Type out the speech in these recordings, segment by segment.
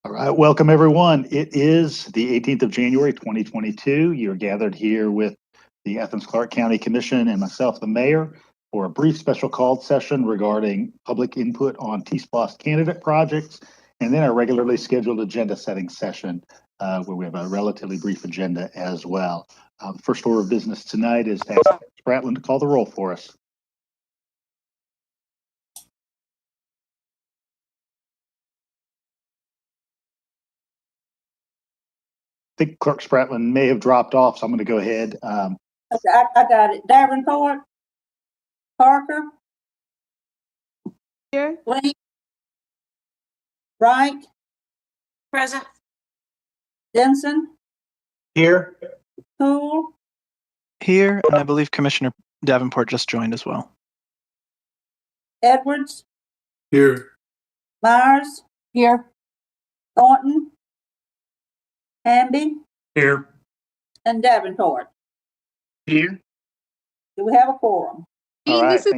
All right, welcome everyone. It is the 18th of January, 2022. You're gathered here with the Athens-Clarke County Commission and myself, the mayor, for a brief special called session regarding public input on TSPLOST candidate projects, and then our regularly scheduled agenda setting session where we have a relatively brief agenda as well. The first order of business tonight is to ask Spratland to call the roll for us. I think Clerk Spratland may have dropped off, so I'm going to go ahead. Okay, I got it. Davenport, Parker, Here. Link, Wright, Present. Jensen, Here. Poole, Here, and I believe Commissioner Davenport just joined as well. Edwards, Here. Myers, Here. Thornton, Hamby, Here. and Davenport. Here. Do we have a quorum? All Dean, right, this is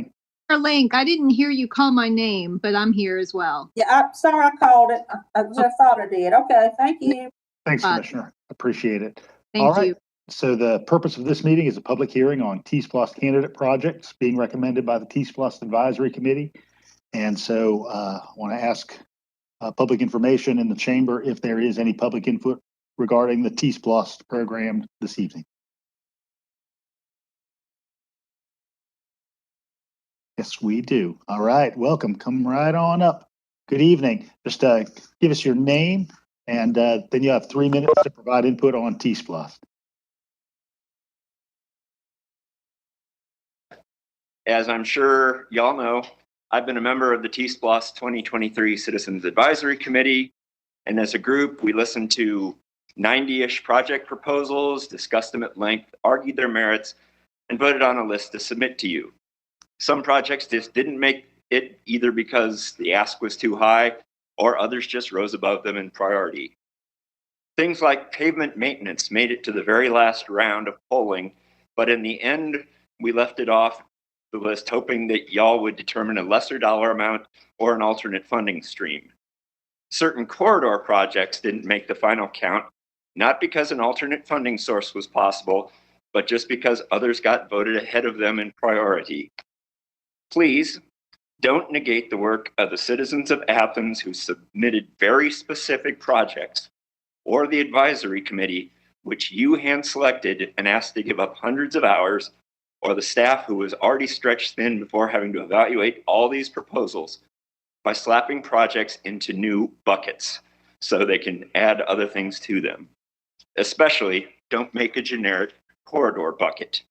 Link. I didn't hear you call my name, but I'm here as well. Yeah, I'm sorry I called it. I just thought I did. Okay, thank you. thanks, Commissioner. Appreciate it. Thank All right. you. So the purpose of this meeting is a public hearing on TSPLOST candidate projects being recommended by the TSPLOST Advisory Committee. And so I want to ask public information in the chamber if there is any public input regarding the TSPLOST program this evening. Yes, we do. All right, welcome. Come right on up. Good evening. Just give us your name, and then you have 3 minutes to provide input on TSPLOST. As I'm sure y'all know, I've been a member of the TSPLOST 2023 Citizens Advisory Committee, and as a group, we listened to 90-ish project proposals, discussed them at length, argued their merits, and voted on a list to submit to you. Some projects just didn't make it either because the ask was too high or others just rose above them in priority. Things like pavement maintenance made it to the very last round of polling, but in the end, we left it off the list hoping that y'all would determine a lesser dollar amount or an alternate funding stream. Certain corridor projects didn't make the final count, not because an alternate funding source was possible, but just because others got voted ahead of them in priority. Please don't negate the work of the citizens of Athens who submitted very specific projects, or the advisory committee, which you hand-selected and asked to give up hundreds of hours, or the staff who was already stretched thin before having to evaluate all these proposals by slapping projects into new buckets so they can add other things to them. Especially, don't make a generic corridor bucket.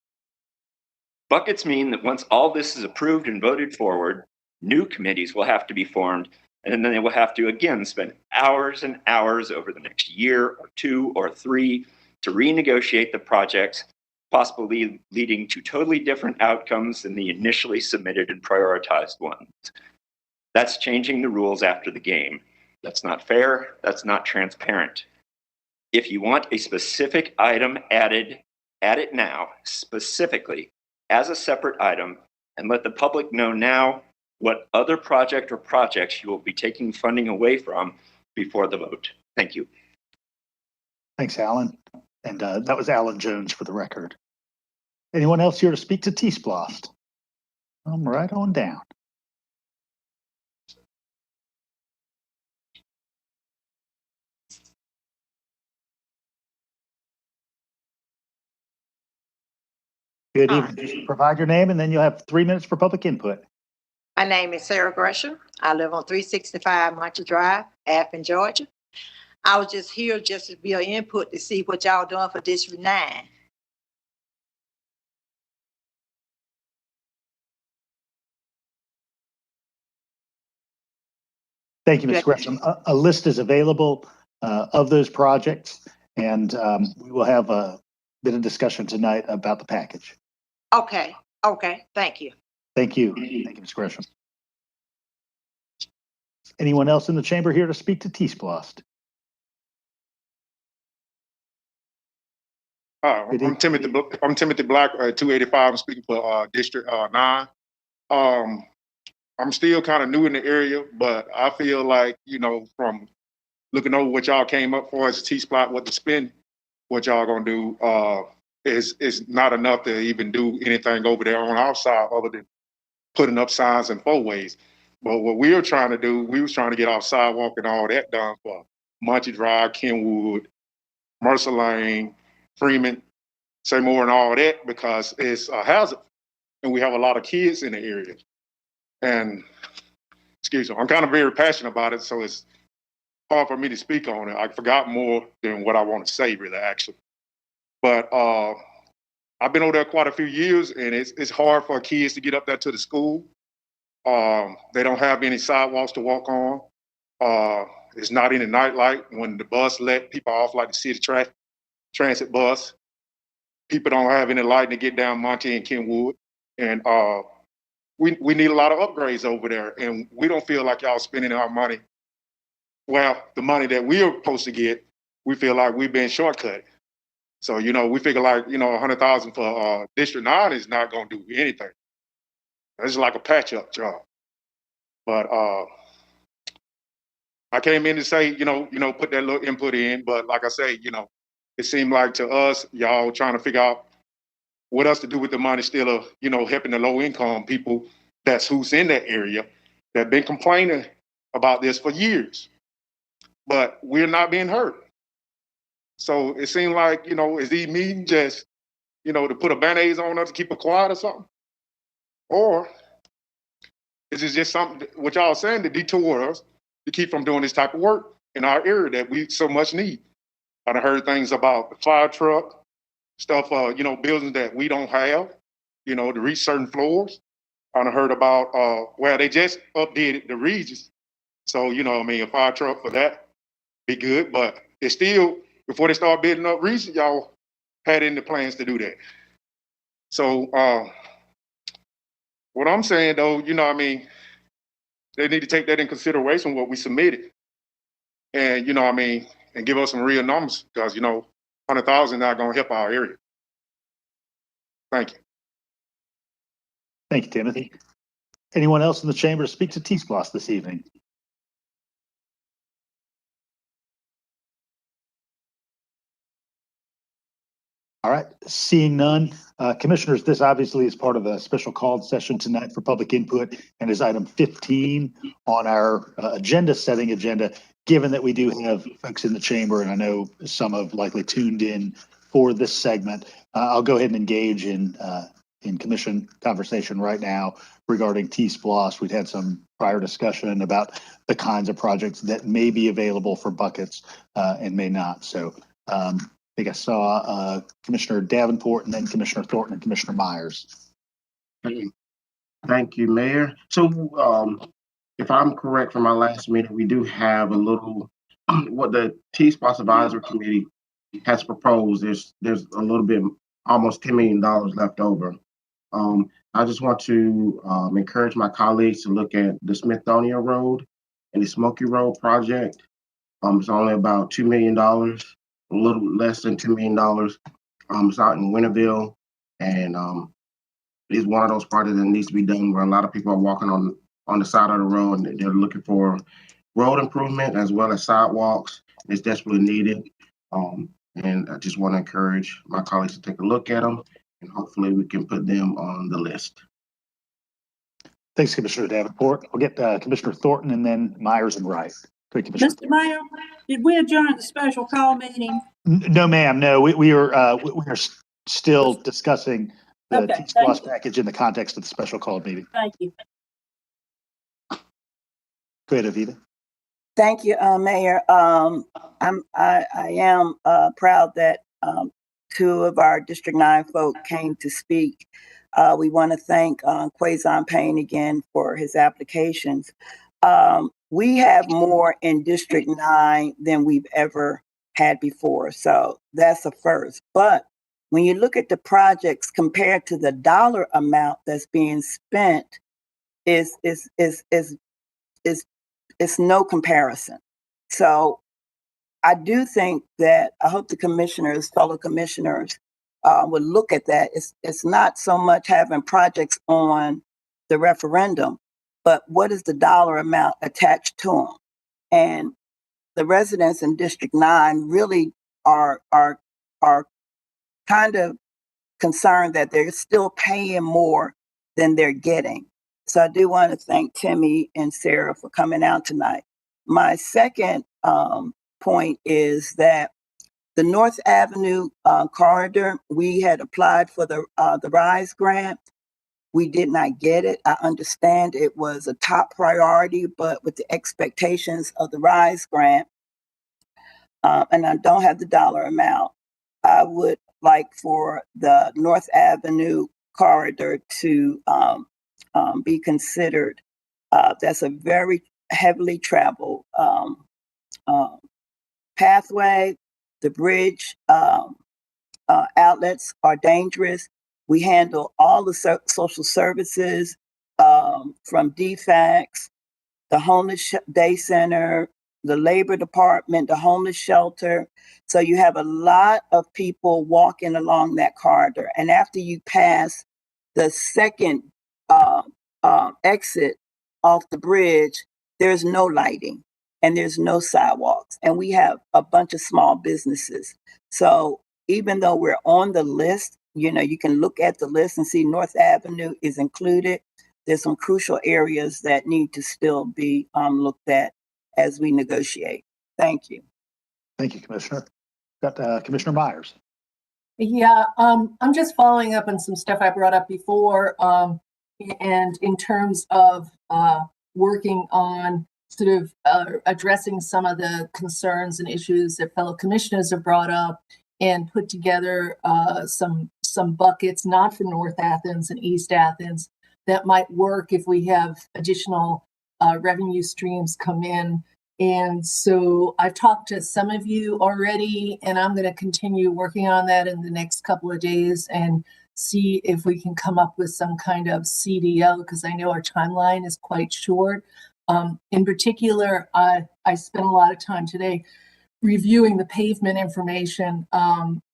Buckets mean that once all this is approved and voted forward, new committees will have to be formed, and then they will have to again spend hours and hours over the next year or 2 or 3 to renegotiate the projects, possibly leading to totally different outcomes than the initially submitted and prioritized ones. That's changing the rules after the game. That's not fair. That's not transparent. If you want a specific item added, add it now, specifically as a separate item, and let the public know now what other project or projects you will be taking funding away from before the vote. Thank you. Thanks, Alan. And that was Alan Jones for the record. Anyone else here to speak to TSPLOST? Come right on down. Good evening. Just provide your name and then you'll have 3 minutes for public input. My name is Sarah Gresham. I live on 365 Muncher Drive, Athens, Georgia. I was just here just to be an input to see what y'all doing for District 9. Thank you, Ms. Gresham. A list is available of those projects, and we will have a bit of discussion tonight about the package. Okay, thank you. Thank you. Thank you, Ms. Gresham. Anyone else in the chamber here to speak to TSPLOST? I'm Timothy Black, 285. I'm speaking for District 9. I'm still kind of new in the area, but I feel like, you know, from looking over what y'all came up for as a T-SPLOST, what to spend, what y'all gonna do, is not enough to even do anything over there on our side other than putting up signs and four-ways. But what we were trying to do, we was trying to get our sidewalk and all that done for Muncie Drive, Kenwood, Mercer Lane, Freeman, Seymour and all that, because it's a hazard. And we have a lot of kids in the area. And, excuse me, I'm kind of very passionate about it, so it's hard for me to speak on it. I forgot more than what I want to say, really, actually. But I've been over there quite a few years, and it's hard for kids to get up there to the school. They don't have any sidewalks to walk on. It's not any nightlight. When the bus let people off, like the city transit bus, people don't have any light to get down Monty and Kenwood. And we need a lot of upgrades over there, and we don't feel like y'all spending our money. Well, the money that we are supposed to get, we feel like we've been shortcut. So, you know, we figure like, you know, $100,000 for District 9 is not going to do anything. It's like a patch-up job. But I came in to say, you know, put that little input in. But like I say, you know, it seemed like to us, y'all trying to figure out what else to do with the money still of, you know, helping the low-income people who's in that area that been complaining about this for years. But we're not being heard. So it seemed like, you know, is these meetings just, you know, to put a Band-Aid on us to keep it quiet or something? Or is it just something, what y'all saying, to detour us to keep from doing this type of work in our area that we so much need? I've heard things about the fire truck, stuff, you know, buildings that we don't have, you know, to reach certain floors. I've heard about, well, they just updated the Regis. So, you know, I mean, a fire truck for that be good, but it's still, before they start building up Regis, y'all had in the plans to do that. So, what I'm saying though, you know, I mean, they need to take that in consideration, what we submitted. And, you know, I mean, and give us some real numbers, because, you know, 100,000 not going to help our area. Thank you. Thank you, Timothy. Anyone else in the chamber to speak to T-SPLOST this evening? All right, seeing none. Commissioners, this obviously is part of a special called session tonight for public input and is item 15 on our agenda. Given that we do have folks in the chamber, and I know some have likely tuned in for this segment, I'll go ahead and engage in commission conversation right now regarding T-SPLOST. We've had some prior discussion about the kinds of projects that may be available for buckets and may not. So I think I saw Commissioner Davenport and then Commissioner Thornton and Commissioner Myers. Thank you, Mayor. So if I'm correct from my last meeting, we do have a little, what the TSPLOST Advisory Committee has proposed. There's a little bit, almost $10 million left over. I just want to encourage my colleagues to look at the Smithsonian Road and the Smoky Road project. It's only about $2 million, a little less than $2 million. It's out in Winterville, and it's one of those projects that needs to be done where a lot of people are walking on the side of the road and they're looking for road improvement as well as sidewalks. It's desperately needed. And I just want to encourage my colleagues to take a look at them, and hopefully we can put them on the list. Thanks, Commissioner Davenport. I'll get Commissioner Thornton and then Myers and Wright. Mr. Mayor, did we adjourn the special call meeting? No, ma'am. No, we are still discussing the Okay, T-SPLOST package in the context of the special called meeting. Thank you. Go ahead, Avita. Thank you, Mayor. I am proud that two of our District 9 folk came to speak. We want to thank Quazon Payne again for his applications. We have more in District 9 than we've ever had before, so that's a first. But when you look at the projects compared to the dollar amount that's being spent, is no comparison. So I do think that I hope the commissioners, fellow commissioners, would look at that. It's not so much having projects on the referendum, but what is the dollar amount attached to them? And the residents in District 9 really are kind of concerned that they're still paying more than they're getting. So I do want to thank Timmy and Sarah for coming out tonight. My second point is that the North Avenue corridor, we had applied for the RISE grant. We did not get it. I understand it was a top priority, but with the expectations of the RISE grant, and I don't have the dollar amount, I would like for the North Avenue corridor to be considered. That's a very heavily traveled pathway. The bridge outlets are dangerous. We handle all the social services from DFACS, the Homeless Day Center, the Labor Department, the homeless shelter. So you have a lot of people walking along that corridor. And after you pass the second exit off the bridge, there's no lighting and there's no sidewalks. And we have a bunch of small businesses. So even though we're on the list, you know, you can look at the list and see North Avenue is included. There's some crucial areas that need to still be looked at as we negotiate. Thank you. Thank you, Commissioner. Got Commissioner Myers. Yeah, I'm just following up on some stuff I brought up before. And in terms of working on sort of addressing some of the concerns and issues that fellow commissioners have brought up, and put together some buckets, not for North Athens and East Athens, that might work if we have additional revenue streams come in. And so I've talked to some of you already, and I'm going to continue working on that in the next couple of days and see if we can come up with some kind of CDL, because I know our timeline is quite short. In particular, I spent a lot of time today reviewing the pavement information.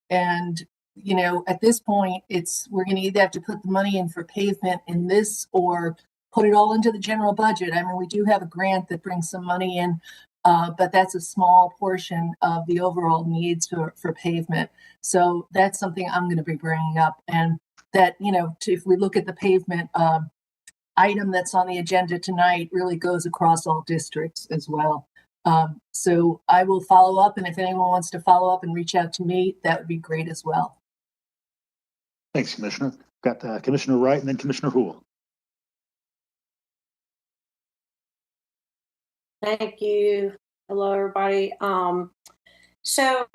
And, you know, at this point, we're going to either have to put the money in for pavement in this or put it all into the general budget. I mean, we do have a grant that brings some money in, but that's a small portion of the overall needs for pavement. So that's something I'm going to be bringing up. And that, you know, if we look at the pavement item that's on the agenda tonight, really goes across all districts as well. So I will follow up, and if anyone wants to follow up and reach out to me, that would be great as well. Thanks, Commissioner. Got Commissioner Wright and then Commissioner Houle. Thank you. Hello, everybody. So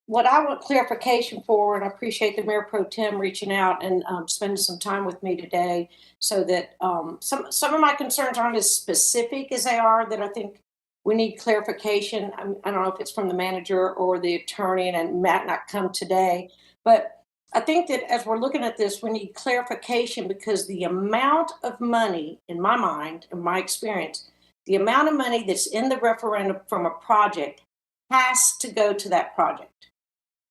what I want clarification for, and I appreciate the Mayor Pro Tem reaching out and spending some time with me today, so that some of my concerns aren't as specific as they are, that I think we need clarification. I don't know if it's from the manager or the attorney, and it might not come today, but I think that as we're looking at this, we need clarification, because the amount of money, in my mind, in my experience, the amount of money that's in the referendum from a project has to go to that project.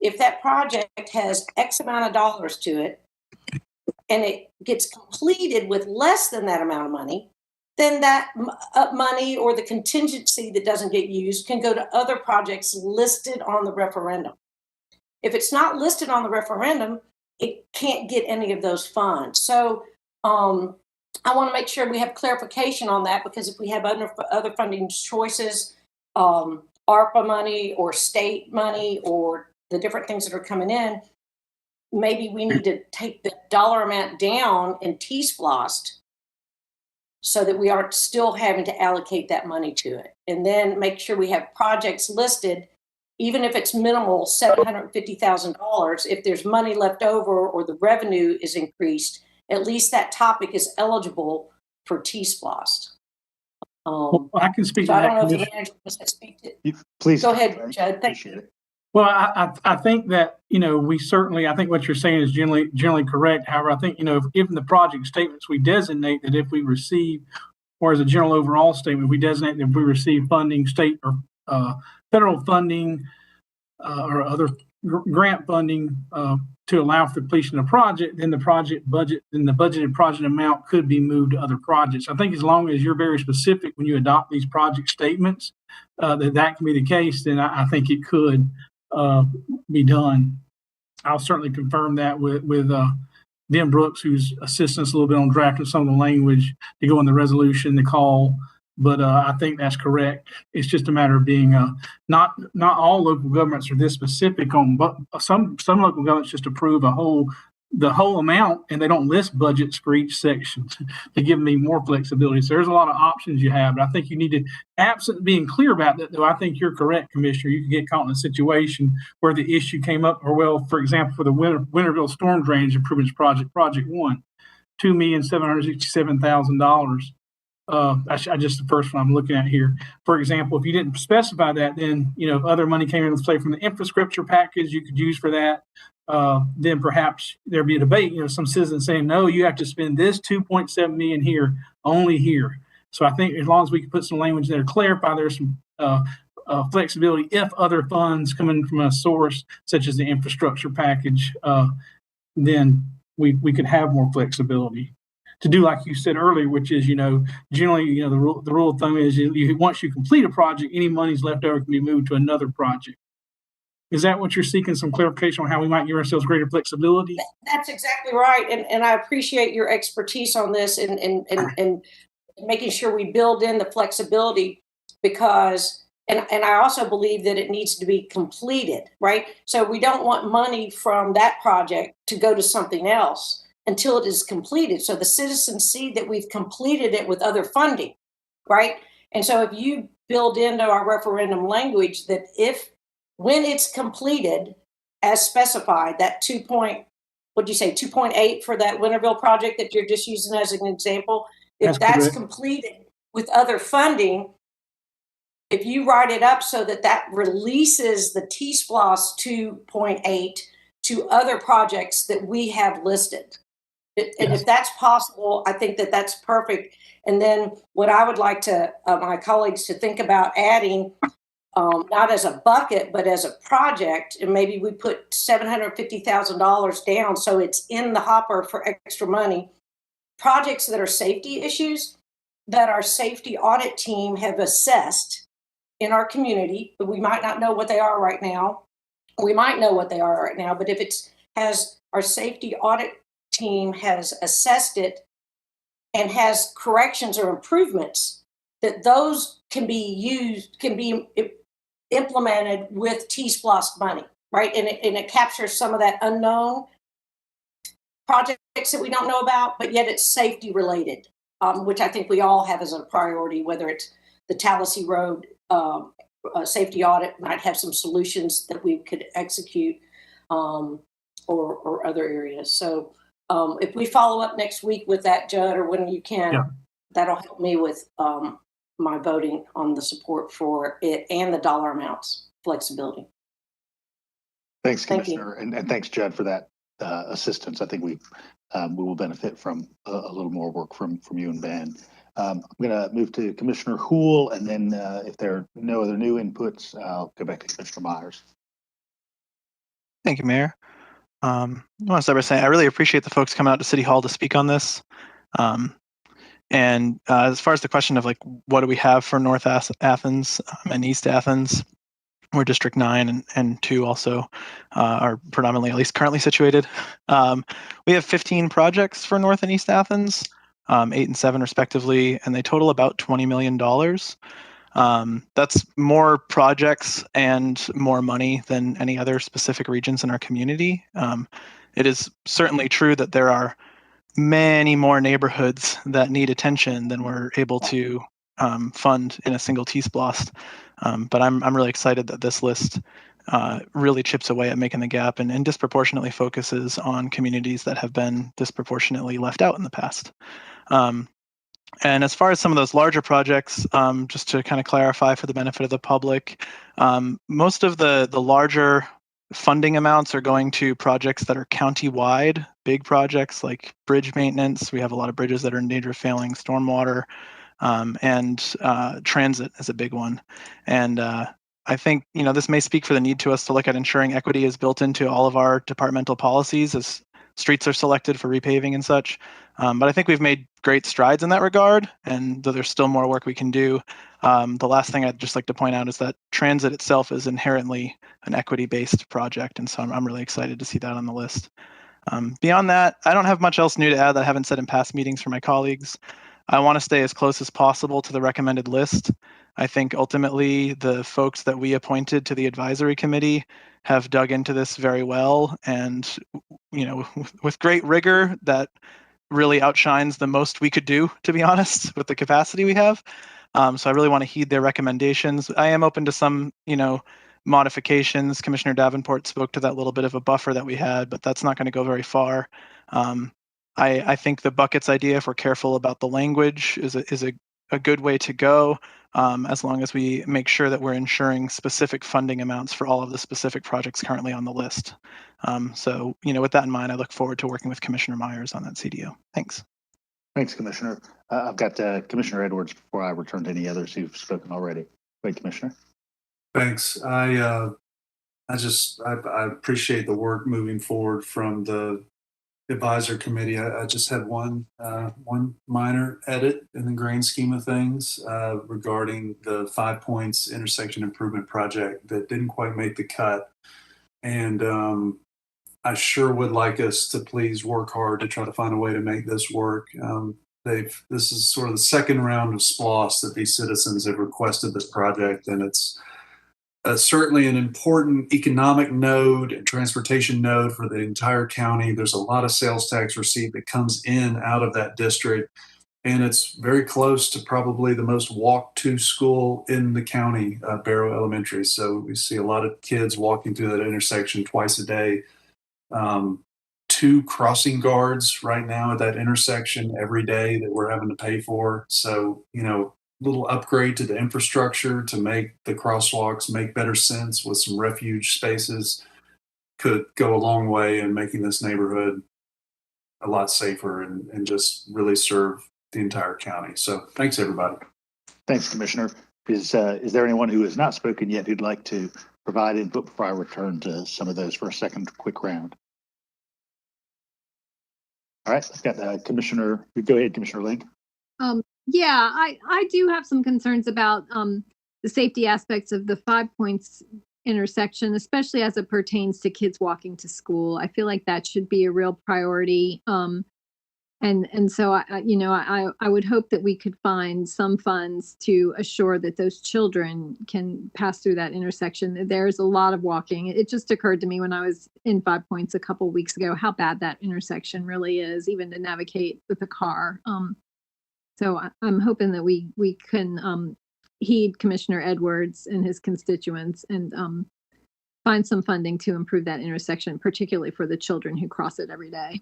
If that project has X amount of dollars to it and it gets completed with less than that amount of money, then that money or the contingency that doesn't get used can go to other projects listed on the referendum. If it's not listed on the referendum, it can't get any of those funds. So I want to make sure we have clarification on that, because if we have other funding choices, ARPA money or state money or the different things that are coming in, maybe we need to take the dollar amount down in TSPLOST so that we aren't still having to allocate that money to it. And then make sure we have projects listed, even if it's minimal, $750,000, if there's money left over or the revenue is increased, at least that topic is eligible for TSPLOST. Well, I can speak so to I don't that. know if the manager wants to speak to. Please go ahead, Judd. Thank you. Well, I think that, you know, I think what you're saying is generally correct. However, I think, you know, if given the project statements, we designate that if we receive, or as a general overall statement, we designate that if we receive funding, state or federal funding or other grant funding to allow for the completion of the project, then the budgeted project amount could be moved to other projects. I think as long as you're very specific when you adopt these project statements, that can be the case, then I think it could be done. I'll certainly confirm that with Dan Brooks, who's assisting us a little bit on drafting some of the language to go in the resolution, the call. But I think that's correct. It's just a matter of being not all local governments are this specific on, but some local governments just approve the whole amount, and they don't list budgets for each section to give me more flexibility. So there's a lot of options you have, but I think you need to, absent being clear about that, though, I think you're correct, Commissioner. You can get caught in a situation where the issue came up, or well, for example, for the Winterville Storm Drainage Improvements Project, Project 1, $2,767,000. I just the first one I'm looking at here. For example, if you didn't specify that, then if other money came in, say from the infrastructure package you could use for that, then perhaps there'd be a debate. Some citizens saying, no, you have to spend this 2.7 million here, only here. So I think as long as we can put some language there to clarify, there's some flexibility if other funds come in from a source such as the infrastructure package, then we could have more flexibility to do like you said earlier, which is, generally, the rule of thumb is once you complete a project, any monies left over can be moved to another project. Is that what you're seeking, some clarification on how we might give ourselves greater flexibility? That's exactly right. And I appreciate your expertise on this and making sure we build in the flexibility because, and I also believe that it needs to be completed, right? So we don't want money from that project to go to something else until it is completed. So the citizens see that we've completed it with other funding, right? And so if you build into our referendum language that when it's completed as specified, that 2.8 for that Winterville project that you're just using as an example, if that's completed with other funding, if you write it up so that releases the TSPLOST 2.8 to other projects that we have listed. And if that's possible, I think that's perfect. And then what I would like to my colleagues to think about adding, not as a bucket, but as a project, and maybe we put $750,000 down so it's in the hopper for extra money. Projects that are safety issues that our safety audit team have assessed in our community, but we might not know what they are right now. We might know what they are right now, but if has our safety audit team has assessed it and has corrections or improvements, that those can be implemented with TSPLOST money, right? And it captures some of that unknown projects that we don't know about, but yet it's safety related, which I think we all have as a priority, whether it's the Tallassee Road safety audit might have some solutions that we could execute or other areas. So if we follow up next week with that, Judd, or when you can, that'll help me with my voting on the support for it and the dollar amounts flexibility. Thanks, Commissioner, and thanks, Judd, for that assistance. I think we will benefit from a little more work from you and Ben. I'm going to move to Commissioner Houle, and then if there are no other new inputs, I'll go back to Commissioner Myers. Thank you, Mayor. I want to start by saying I really appreciate the folks coming out to City Hall to speak on this. And as far as the question of what do we have for North Athens and East Athens, where District 9 and 2 also are predominantly, at least currently situated. We have 15 projects for North and East Athens, 8 and 7 respectively, and they total about $20 million. That's more projects and more money than any other specific regions in our community. It is certainly true that there are many more neighborhoods that need attention than we're able to fund in a single TSPLOST. But I'm really excited that this list really chips away at making the gap and disproportionately focuses on communities that have been disproportionately left out in the past. And as far as some of those larger projects, just to kind of clarify for the benefit of the public, most of the larger funding amounts are going to projects that are county-wide, big projects like bridge maintenance. We have a lot of bridges that are in danger of failing, stormwater, and transit is a big one. And I think, this may speak for the need to us to look at ensuring equity is built into all of our departmental policies as streets are selected for repaving and such. But I think we've made great strides in that regard, and though there's still more work we can do, the last thing I'd just like to point out is that transit itself is inherently an equity-based project, and so I'm really excited to see that on the list. Beyond that, I don't have much else new to add that I haven't said in past meetings for my colleagues. I want to stay as close as possible to the recommended list. I think ultimately the folks that we appointed to the advisory committee have dug into this very well, and with great rigor that really outshines the most we could do, to be honest, with the capacity we have. So I really want to heed their recommendations. I am open to some, modifications. Commissioner Davenport spoke to that little bit of a buffer that we had, but that's not going to go very far. I think the buckets idea, if we're careful about the language, is a good way to go, as long as we make sure that we're ensuring specific funding amounts for all of the specific projects currently on the list. So, with that in mind, I look forward to working with Commissioner Myers on that CDO. Thanks. Thanks, Commissioner. I've got Commissioner Edwards before I return to any others who've spoken already. Wait, Commissioner. Thanks. I appreciate the work moving forward from the advisory committee. I just had one minor edit in the grand scheme of things regarding the 5 Points intersection improvement project that didn't quite make the cut. And I sure would like us to please work hard to try to find a way to make this work. This is sort of the second round of SPLOST that these citizens have requested this project, and it's certainly an important economic node and transportation node for the entire county. There's a lot of sales tax receipt that comes in out of that district, and it's very close to probably the most walked to school in the county, Barrow Elementary. So we see a lot of kids walking through that intersection twice a day. 2 crossing guards right now at that intersection every day that we're having to pay for. So, little upgrade to the infrastructure to make the crosswalks make better sense with some refuge spaces could go a long way in making this neighborhood a lot safer and just really serve the entire county. So thanks, everybody. Thanks, Commissioner. Is there anyone who has not spoken yet who'd like to provide input before I return to some of those for a second quick round? All right, I've got Commissioner. Go ahead, Commissioner Link. Yeah, I do have some concerns about the safety aspects of the 5 Points intersection, especially as it pertains to kids walking to school. I feel like that should be a real priority. And so I would hope that we could find some funds to assure that those children can pass through that intersection. There's a lot of walking. It just occurred to me when I was in 5 Points a couple of weeks ago how bad that intersection really is, even to navigate with a car. So I'm hoping that we can heed Commissioner Edwards and his constituents and find some funding to improve that intersection, particularly for the children who cross it every day.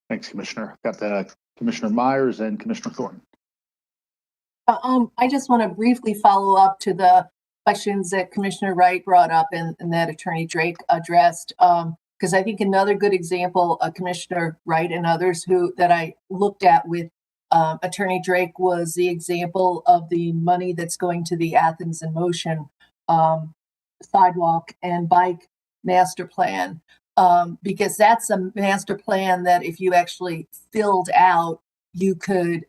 Thanks, Commissioner. Got Commissioner Myers and Commissioner Thornton. I just want to briefly follow up to the questions that Commissioner Wright brought up and that Attorney Drake addressed. Because I think another good example, Commissioner Wright and others that I looked at with Attorney Drake was the example of the money that's going to the Athens in Motion sidewalk and bike master plan. Because that's a master plan that if you actually filled out, you could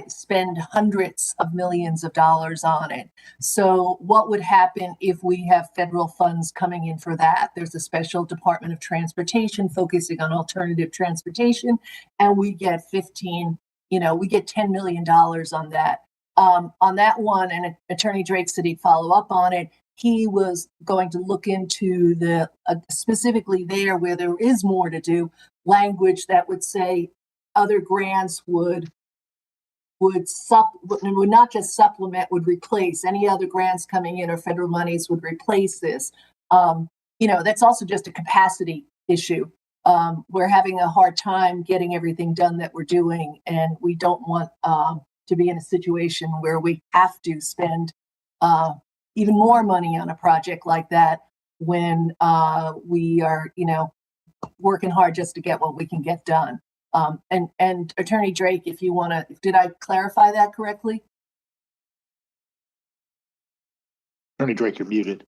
spend hundreds of millions of dollars on it. So what would happen if we have federal funds coming in for that? There's a special Department of Transportation focusing on alternative transportation, and we get $10 million on that. On that one, and Attorney Drake said he'd follow up on it. He was going to look into the specifically there where there is more to do, language that would say other grants would not just supplement, would replace any other grants coming in or federal monies would replace this. That's also just a capacity issue. We're having a hard time getting everything done that we're doing, and we don't want to be in a situation where we have to spend even more money on a project like that when we are, working hard just to get what we can get done. And Attorney Drake, if you want to, did I clarify that correctly? Attorney Drake, you're muted.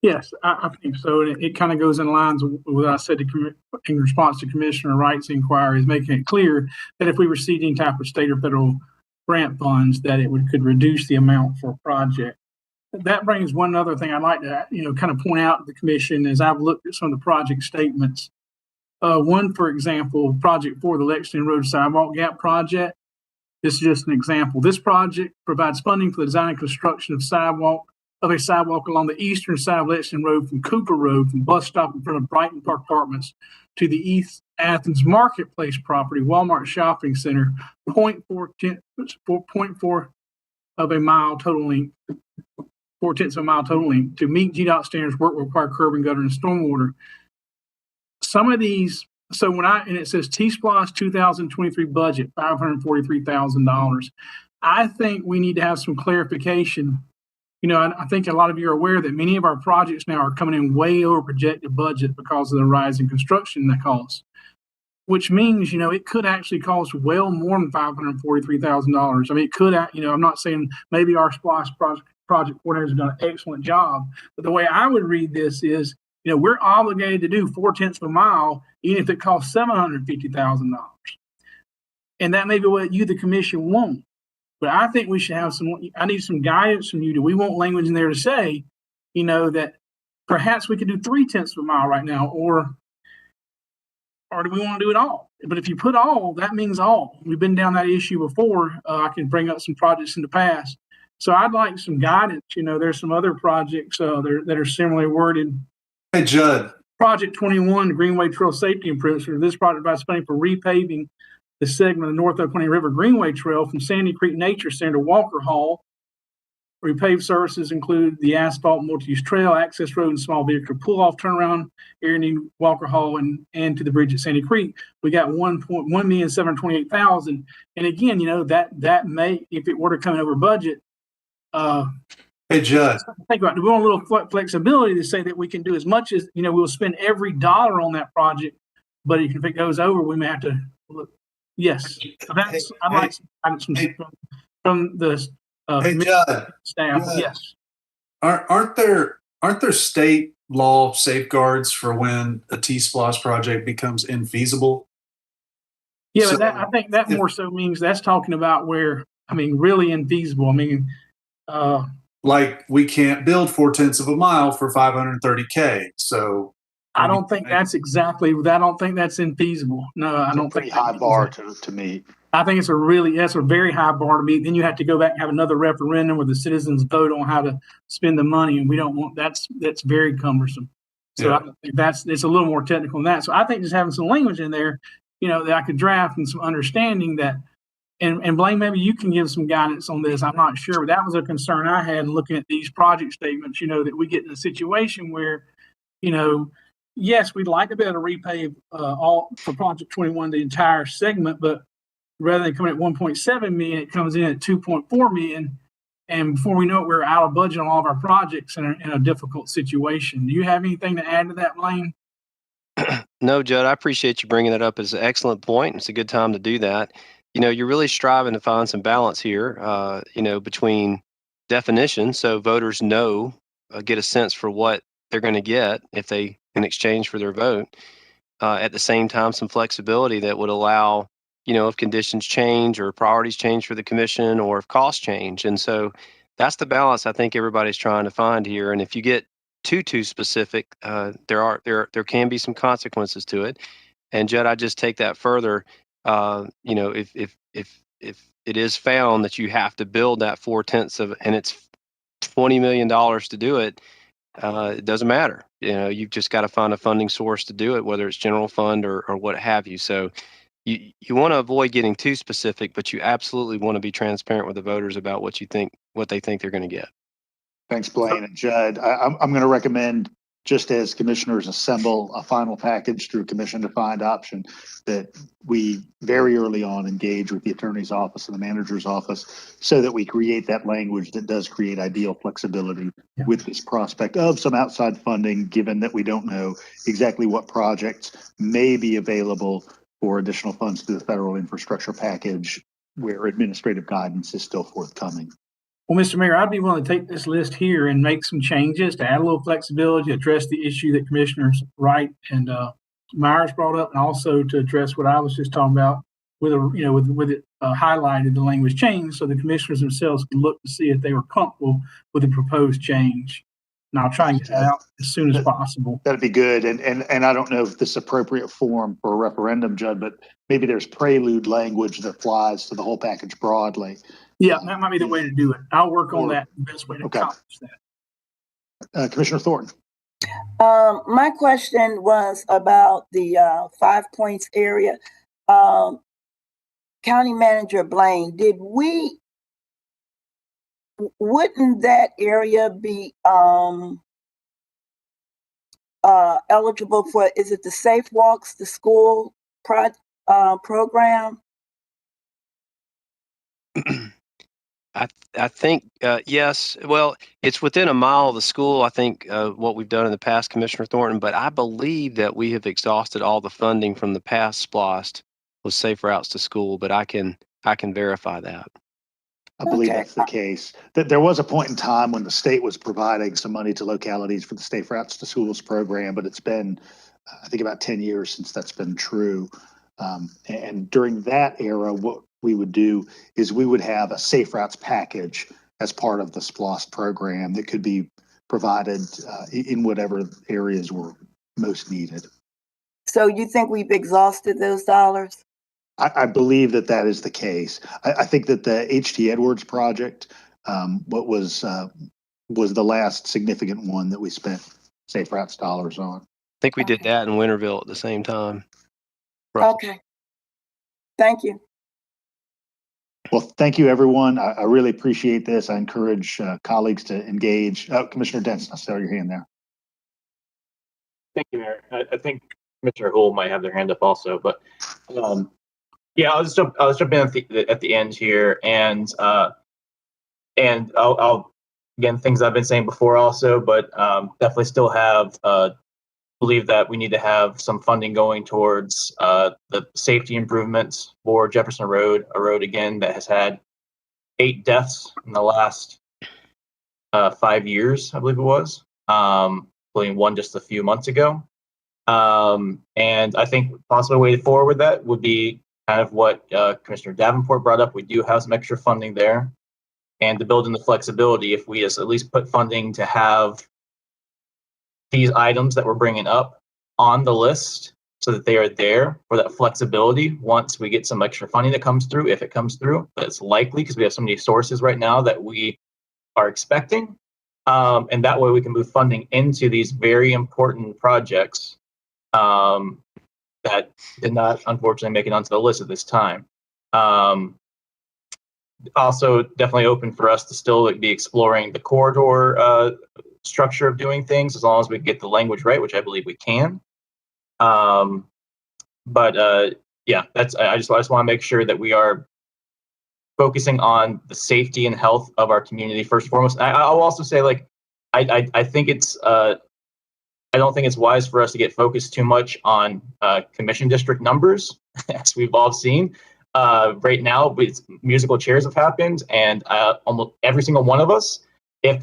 Yes, I think so. And it kind of goes in lines with what I said in response to Commissioner Wright's inquiry, is making it clear that if we receive any type of state or federal grant funds, that it could reduce the amount for a project. That brings one other thing I'd like to, kind of point out to the commission as I've looked at some of the project statements. One, for example, project 4, the Lexington Road Sidewalk Gap Project. This is just an example. This project provides funding for the design and construction of a sidewalk along the eastern side of Lexington Road from Cooper Road, from bus stop in front of Brighton Park Apartments to the East Athens Marketplace property, Walmart Shopping Center, 0.4 of a mile total length, 0.4 of a mile total length. To meet GDOT standards, work will require curb and gutter and stormwater. Some of these, and it says TSPLOST 2023 budget, $543,000. I think we need to have some clarification. I think a lot of you are aware that many of our projects now are coming in way over projected budget because of the rise in construction costs, which means, it could actually cost well more than $543,000. I mean, it could, I'm not saying maybe our SPLOST project coordinators have done an excellent job, but the way I would read this is, we're obligated to do 0.4 of a mile, even if it costs $750,000. And that may be what you, the commission, want. But I think we should have I need some guidance from you. Do we want language in there to say, that perhaps we could do 0.3 of a mile right now, or do we want to do it all? But if you put all, that means all. We've been down that issue before. I can bring up some projects in the past. So I'd like some guidance. There's some other projects that are similarly worded. Hey, Judd. Project 21, Greenway Trail Safety Improvements. This project provides funding for repaving the segment of the North Oconee River Greenway Trail from Sandy Creek Nature Center to Walker Hall. Repaved services include the asphalt multi-use trail, access road, and small vehicle pull-off turnaround area near Walker Hall and to the bridge at Sandy Creek. We got $1,728,000. And again, that may, if it were to come in over budget, hey, Judd. Think about it. We want a little flexibility to say that we can do as much as, we'll spend every dollar on that project, but if it goes over, we may have to look. Yes. I'd like some from the Judd, staff. Judd, yes. Aren't there state law safeguards for when a TSPLOST project becomes infeasible? Yeah, so, but I think that more so means that's talking about where, really infeasible. Like we can't build 0.4 of a mile for $530K. So I don't think that's infeasible. No, I don't think pretty high bar to meet. I think that's a very high bar to meet. Then you have to go back and have another referendum where the citizens vote on how to spend the money, and we don't want that's very cumbersome. So yeah. I think it's a little more technical than that. So I think just having some language in there, that I could draft and some understanding that, and Blaine, maybe you can give some guidance on this. I'm not sure, but that was a concern I had looking at these project statements. That we get in a situation where, yes, we'd like to be able to repave all for Project 21 the entire segment, but rather than coming at 1.7 million, it comes in at 2.4 million. And before we know it, we're out of budget on all of our projects in a difficult situation. Do you have anything to add to that, Blaine? No, Judd, I appreciate you bringing that up. It's an excellent point. It's a good time to do that. You're really striving to find some balance here, between definitions. So voters get a sense for what they're going to get in exchange for their vote. At the same time, some flexibility that would allow, if conditions change or priorities change for the commission or if costs change. And so that's the balance I think everybody's trying to find here. And if you get too specific, there can be some consequences to it. And Judd, I just take that further. If it is found that you have to build that 0.4 and it's $20 million to do it, it doesn't matter. You've just got to find a funding source to do it, whether it's general fund or what have you. So you want to avoid getting too specific, but you absolutely want to be transparent with the voters about what they think they're going to get. Thanks, Blaine and Judd. I'm going to recommend, just as commissioners assemble a final package through commission-defined option, that we very early on engage with the attorney's office and the manager's office so that we create that language that does create ideal flexibility with this prospect of some outside funding, given that we don't know exactly what projects may be available for additional funds through the federal infrastructure package where administrative guidance is still forthcoming. Well, Mr. Mayor, I'd be willing to take this list here and make some changes to add a little flexibility, address the issue that Commissioners Wright and Myers brought up, and also to address what I was just talking about with it highlighted, the language change, so the commissioners themselves can look to see if they were comfortable with the proposed change. And I'll try and get that out as soon as possible. That'd be good. And I don't know if this is appropriate form for a referendum, Judd, but maybe there's prelude language that applies to the whole package broadly. Yeah, that might be the way to do it. I'll work on that, the best way to accomplish that. Commissioner Thornton. My question was about the 5 Points area. County Manager Blaine, wouldn't that area be eligible for, is it the Safe Walks to School program? I think, yes. Well, it's within a mile of the school, I think, what we've done in the past, Commissioner Thornton, but I believe that we have exhausted all the funding from the past SPLOST with Safe Routes to School, but I can verify that. I believe that's the case. That there was a point in time when the state was providing some money to localities for the Safe Routes to Schools program, but it's been, I think, about 10 years since that's been true. And during that era, what we would do is we would have a Safe Routes package as part of the SPLOST program that could be provided in whatever areas were most needed. So you think we've exhausted those dollars? I believe that that is the case. I think that the H.T. Edwards project, what was the last significant one that we spent Safe Routes dollars on. I think we did that in Winterville at the same time. Roughly. Okay. Thank you. Well, thank you, everyone. I really appreciate this. I encourage colleagues to engage. Commissioner Denson, I saw your hand there. Thank you, Mayor. I think Commissioner Gould might have their hand up also, but yeah, I'll jump in at the end here, and I'll again, things I've been saying before also, but definitely still have believe that we need to have some funding going towards the safety improvements for Jefferson Road, a road again that has had 8 deaths in the last 5 years, I believe it was, including one just a few months ago. And I think possibly a way forward with that would be kind of what Commissioner Davenport brought up. We do have some extra funding there, and to build in the flexibility, if we just at least put funding to have these items that we're bringing up on the list so that they are there for that flexibility once we get some extra funding that comes through, if it comes through. But it's likely because we have so many sources right now that we are expecting. And that way we can move funding into these very important projects that did not, unfortunately, make it onto the list at this time. Also, definitely open for us to still be exploring the corridor structure of doing things, as long as we get the language right, which I believe we can. Yeah, I just want to make sure that we are focusing on the safety and health of our community first and foremost. I'll also say, like, I think it's I don't think it's wise for us to get focused too much on commission district numbers, as we've all seen. Right now, musical chairs have happened, and almost every single one of us, if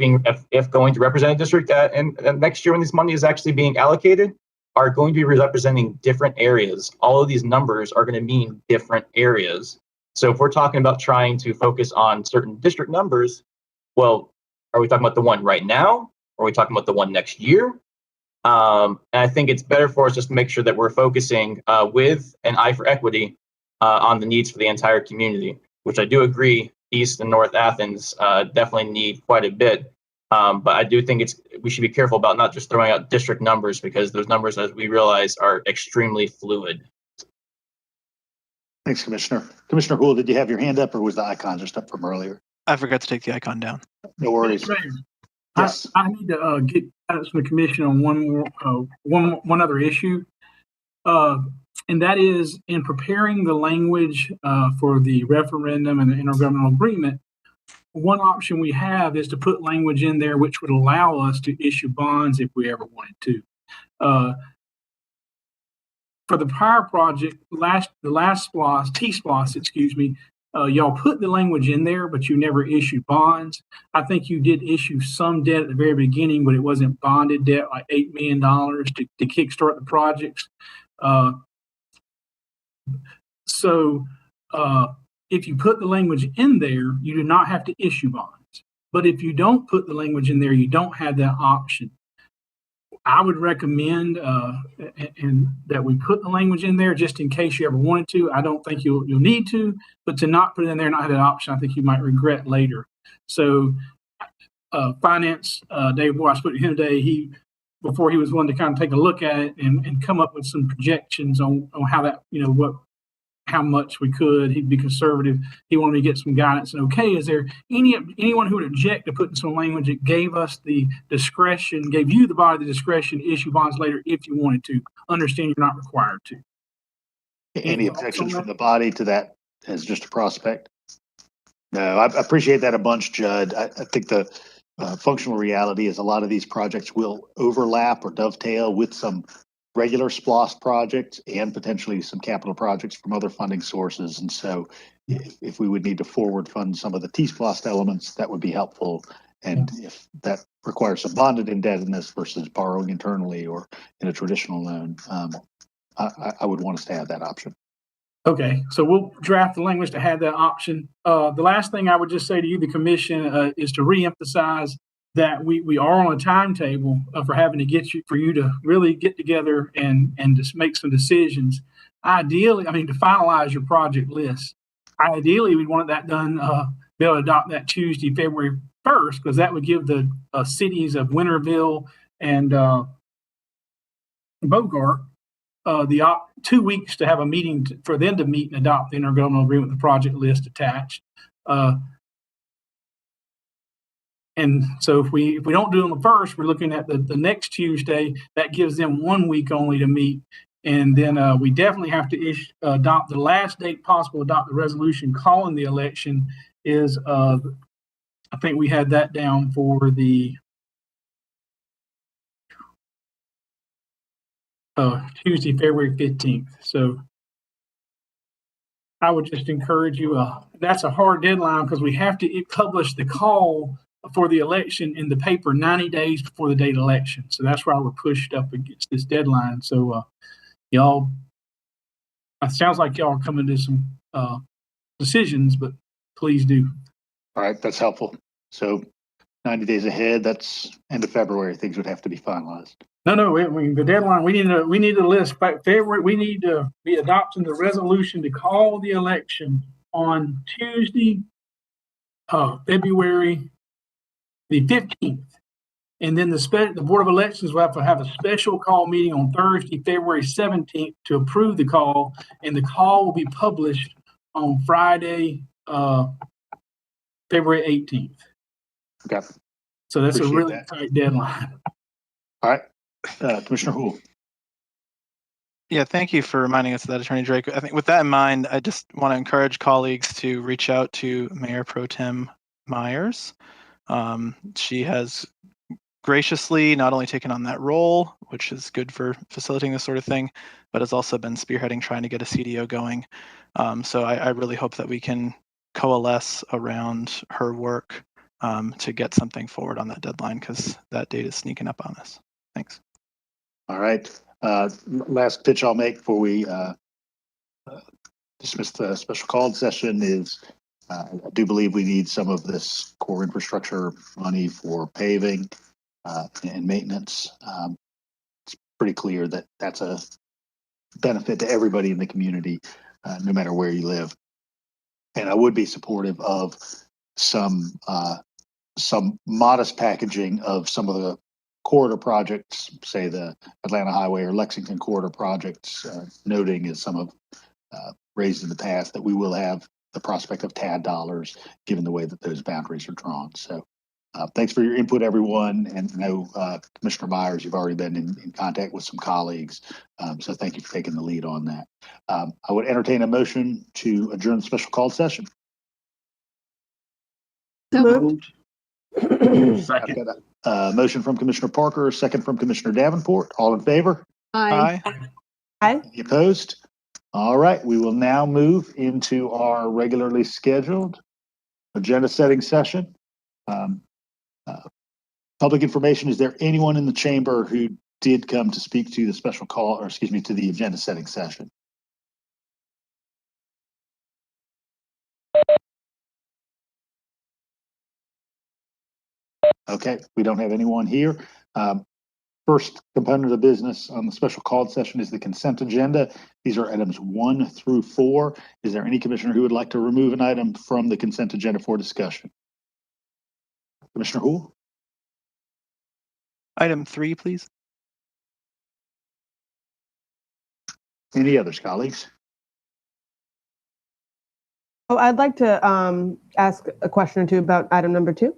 going to represent a district and next year when this money is actually being allocated, are going to be representing different areas. All of these numbers are going to mean different areas. So if we're talking about trying to focus on certain district numbers, well, are we talking about the one right now? Or are we talking about the one next year? And I think it's better for us just to make sure that we're focusing with an eye for equity on the needs for the entire community, which I do agree East and North Athens definitely need quite a bit. But I do think we should be careful about not just throwing out district numbers, because those numbers, as we realize, are extremely fluid. Thanks, Commissioner. Commissioner Gould, did you have your hand up, or was the icon just up from earlier? I forgot to take the icon down. No worries. Yes. I need to get guidance from the commission on one other issue. And that is, in preparing the language for the referendum and the intergovernmental agreement, one option we have is to put language in there which would allow us to issue bonds if we ever wanted to. For the power project, the last SPLOST, T-SPLOST, y'all put the language in there, but you never issued bonds. I think you did issue some debt at the very beginning, but it wasn't bonded debt, like $8 million to kickstart the projects. So if you put the language in there, you do not have to issue bonds. But if you don't put the language in there, you don't have that option. I would recommend and that we put the language in there just in case you ever wanted to. I don't think you'll need to, but to not put it in there and not have that option, I think you might regret later. So finance, Dave Moore, I spoke to him today. Before he was willing to kind of take a look at it and come up with some projections on how that, how much we could. He'd be conservative. He wanted to get some guidance. And okay, is there anyone who would object to putting some language that gave us the discretion, gave you the body the discretion to issue bonds later if you wanted to? Understand you're not required to. Any objections from the body to that as just a prospect? No, I appreciate that a bunch, Judd. I think the functional reality is a lot of these projects will overlap or dovetail with some regular SPLOST projects and potentially some capital projects from other funding sources. And so if we would need to forward fund some of the TSPLOST elements, that would be helpful. And if that requires some bonded indebtedness versus borrowing internally or in a traditional loan, I would want us to have that option. Okay, so we'll draft the language to have that option. The last thing I would just say to you, the commission, is to reemphasize that we are on a timetable for having to for you to really get together and just make some decisions. Ideally, to finalize your project list. Ideally, we want that done, be able to adopt that Tuesday, February 1st, because that would give the cities of Winterville and Bogart the 2 weeks to have a meeting for them to meet and adopt the intergovernmental agreement with the project list attached. And so if we don't do it on the 1st, we're looking at the next Tuesday. That gives them 1 week only to meet. And then we definitely have to adopt the last date possible, adopt the resolution calling the election is, I think we had that down for the Tuesday, February 15th. So I would just encourage you, that's a hard deadline because we have to publish the call for the election in the paper 90 days before the date of election. So that's why we're pushed up against this deadline. So y'all, it sounds like y'all are coming to some decisions, but please do. All right, that's helpful. So 90 days ahead, that's end of February, things would have to be finalized. No, the deadline, we need a list. By February, we need to be adopting the resolution to call the election on Tuesday, February the 15th. And then the Board of Elections will have a special call meeting on Thursday, February 17th to approve the call. And the call will be published on Friday, February 18th. Okay. So that's Appreciate a really that. tight deadline. All right. Commissioner Houle. Yeah, thank you for reminding us of that, Attorney Drake. I think with that in mind, I just want to encourage colleagues to reach out to Mayor Pro Tem Myers. She has graciously not only taken on that role, which is good for facilitating this sort of thing, but has also been spearheading trying to get a CDO going. So I really hope that we can coalesce around her work to get something forward on that deadline, because that date is sneaking up on us. Thanks. All right. Last pitch I'll make before we dismiss the special called session is I do believe we need some of this core infrastructure money for paving and maintenance. It's pretty clear that that's a benefit to everybody in the community, no matter where you live. And I would be supportive of some modest packaging of some of the corridor projects, say the Atlanta Highway or Lexington corridor projects, noting as some of raised in the past that we will have the prospect of TAD dollars given the way that those boundaries are drawn. So thanks for your input, everyone. And I know Commissioner Myers, you've already been in contact with some colleagues. So thank you for taking the lead on that. I would entertain a motion to adjourn the special called session. So moved. Second. Motion from Commissioner Parker, second from Commissioner Davenport. All in favor? Aye. Any opposed? All right, we will now move into our regularly scheduled agenda setting session. Public information, is there anyone in the chamber who did come to speak to the special call, or excuse me, to the agenda setting session? Okay, we don't have anyone here. First component of the business on the special called session is the consent agenda. These are items 1 through 4. Is there any commissioner who would like to remove an item from the consent agenda for discussion? Commissioner Houle? Item 3, please. Any others, colleagues? Oh, I'd like to ask a question or two about item number 2.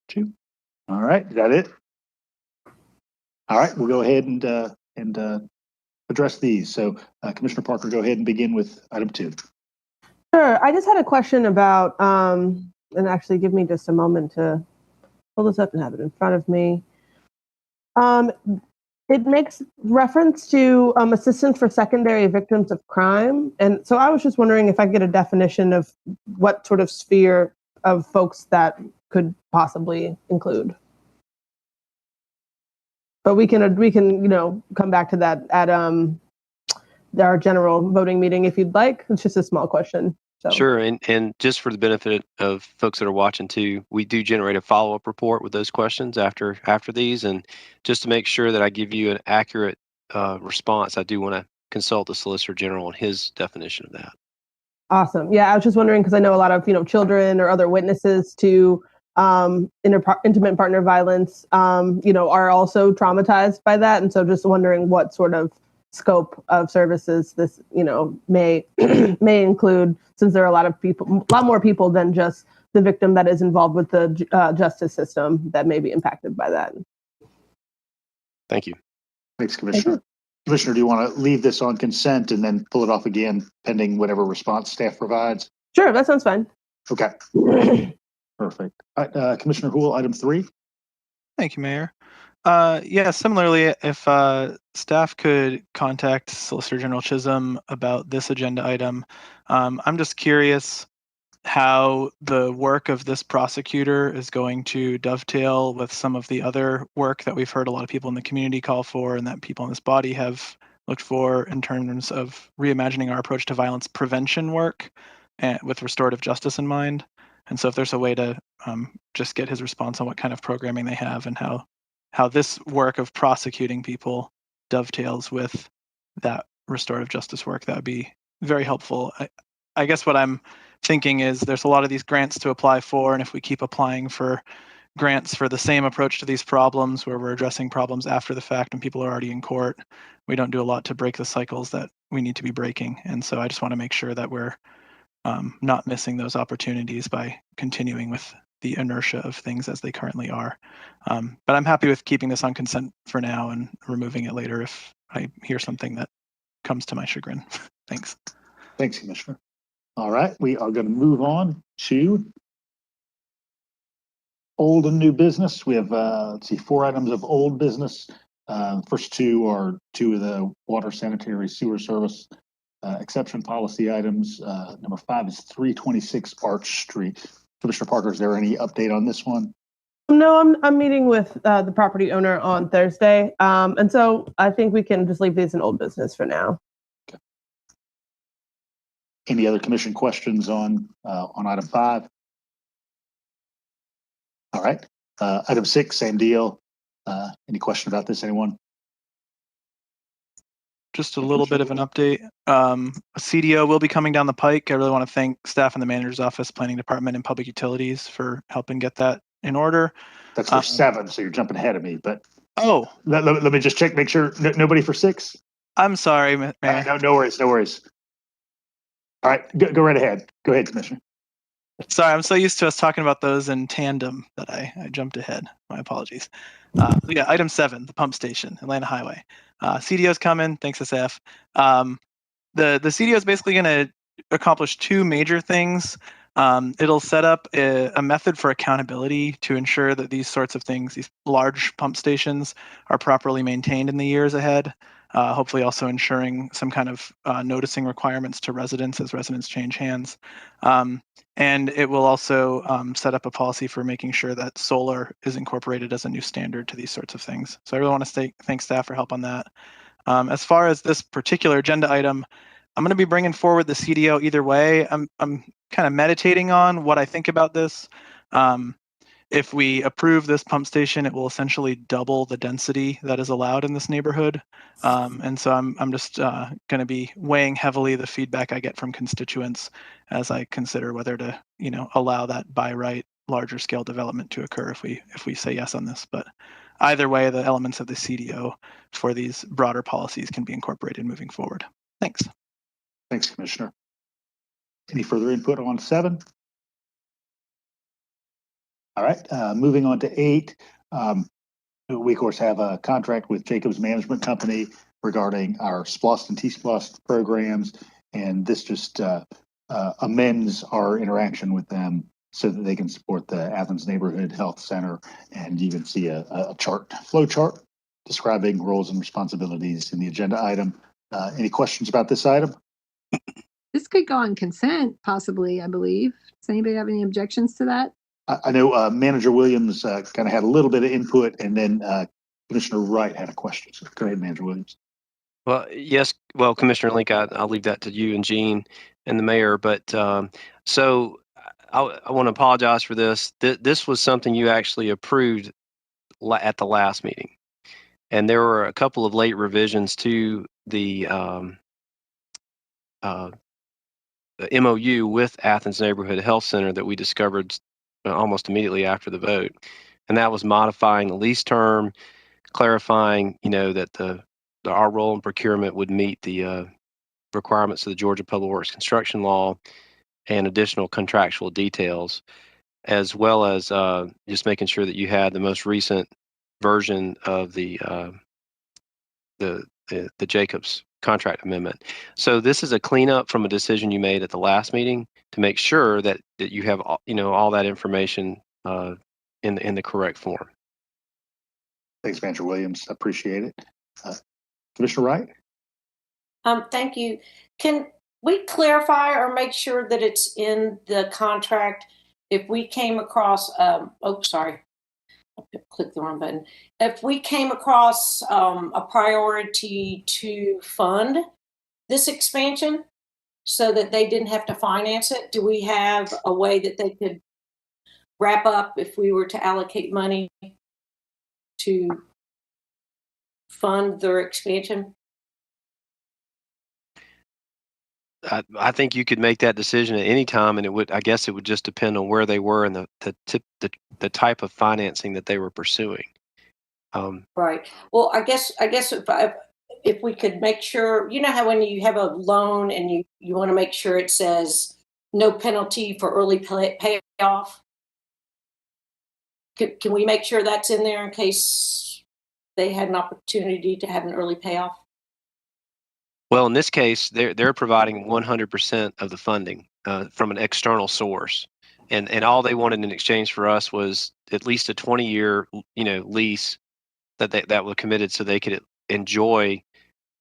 2. All right, is that it? All right, we'll go ahead and address these. So, Commissioner Parker, go ahead and begin with item 2. Sure. I just had a question about, and actually give me just a moment to pull this up and have it in front of me. It makes reference to assistance for secondary victims of crime. And so I was just wondering if I could get a definition of what sort of sphere of folks that could possibly include. But we can come back to that at our general voting meeting if you'd like. It's just a small question. So. Sure, and just for the benefit of folks that are watching too, we do generate a follow-up report with those questions after these, and just to make sure that I give you an accurate response, I do want to consult the Solicitor General on his definition of that. Awesome. Yeah, I was just wondering because I know a lot of children or other witnesses to intimate partner violence, are also traumatized by that, and so just wondering what sort of scope of services this may include, since there are a lot more people than just the victim that is involved with the justice system that may be impacted by that. Thank you. Thanks, Commissioner. Commissioner, do you want to leave this on consent and then pull it off again pending whatever response staff provides? Sure, that sounds fine. Okay. Perfect. Commissioner Houle, item 3. Thank you, Mayor. Yeah, similarly, if staff could contact Solicitor General Chisholm about this agenda item, I'm just curious how the work of this prosecutor is going to dovetail with some of the other work that we've heard a lot of people in the community call for and that people in this body have looked for in terms of reimagining our approach to violence prevention work and with restorative justice in mind. And so if there's a way to just get his response on what kind of programming they have and how this work of prosecuting people dovetails with that restorative justice work, that would be very helpful. I guess what I'm thinking is there's a lot of these grants to apply for, and if we keep applying for grants for the same approach to these problems where we're addressing problems after the fact and people are already in court, we don't do a lot to break the cycles that we need to be breaking. And so I just want to make sure that we're not missing those opportunities by continuing with the inertia of things as they currently are. But I'm happy with keeping this on consent for now and removing it later if I hear something that comes to my chagrin. Thanks. Thanks, Commissioner. All right, we are going to move on to old and new business. We have, 4 items of old business. First 2 are 2 of the water, sanitary, sewer service exception policy items. Number 5 is 326 Arch Street. Commissioner Parker, is there any update on this one? No, I'm meeting with the property owner on Thursday, and so I think we can just leave these in old business for now. Okay. Any other commission questions on item 5? All right. Item 6, same deal. Any question about this, anyone? Just a little bit of an update. A CDO will be coming down the pike. I really want to thank staff in the manager's office, planning department, and public utilities for helping get that in order. That's for 7, so you're jumping ahead of me. But oh, let me just check, make sure nobody for 6. I'm sorry, Mayor. No worries, no worries. All right, go right ahead. Go ahead, Commissioner. Sorry, I'm so used to us talking about those in tandem that I jumped ahead. My apologies. Yeah, item 7, the pump station, Atlanta Highway. CDO's coming. Thanks, SF. The CDO is basically going to accomplish 2 major things. It'll set up a method for accountability to ensure that these sorts of things, these large pump stations, are properly maintained in the years ahead. hopefully also ensuring some kind of noticing requirements to residents as residents change hands. And it will also set up a policy for making sure that solar is incorporated as a new standard to these sorts of things. So I really want to thank staff for help on that. As far as this particular agenda item, I'm going to be bringing forward the CDO either way. I'm kind of meditating on what I think about this. If we approve this pump station, it will essentially double the density that is allowed in this neighborhood. And so I'm just going to be weighing heavily the feedback I get from constituents as I consider whether to, allow that by right larger scale development to occur if we say yes on this. But either way, the elements of the CDO for these broader policies can be incorporated moving forward. Thanks. Thanks, Commissioner. Any further input on 7? All right, moving on to 8. We, of course, have a contract with Jacobs Management Company regarding our SPLOST and TSPLOST programs, and this just amends our interaction with them so that they can support the Athens Neighborhood Hearth Center. And you can see a flow chart describing roles and responsibilities in the agenda item. Any questions about this item? This could go on consent, possibly, I believe. Does anybody have any objections to that? I know Manager Williams kind of had a little bit of input, and then Commissioner Wright had a question. So go ahead, Manager Williams. Well, yes. Well, Commissioner Link, I'll leave that to you and Gene and the mayor. But so I want to apologize for this. This was something you actually approved at the last meeting, and there were a couple of late revisions to the MOU with Athens Neighborhood Hearth Center that we discovered almost immediately after the vote, and that was modifying the lease term, clarifying, that our role in procurement would meet the requirements of the Georgia Public Works Construction Law, and additional contractual details, as well as just making sure that you had the most recent version of the Jacobs contract amendment. So this is a cleanup from a decision you made at the last meeting to make sure that you have all that information in the correct form. Thanks, Manager Williams. Appreciate it. Commissioner Wright? Thank you. Can we clarify or make sure that it's in the contract if we came across, sorry, I clicked the wrong button. If we came across a priority to fund this expansion so that they didn't have to finance it, do we have a way that they could wrap up if we were to allocate money to fund their expansion? I think you could make that decision at any time, and I guess it would just depend on where they were and the type of financing that they were pursuing. Right. Well, I guess if we could make sure, how when you have a loan and you want to make sure it says no penalty for early payoff, can we make sure that's in there in case they had an opportunity to have an early payoff? Well, in this case, they're providing 100% of the funding from an external source, and all they wanted in exchange for us was at least a 20-year, lease that were committed, so they could enjoy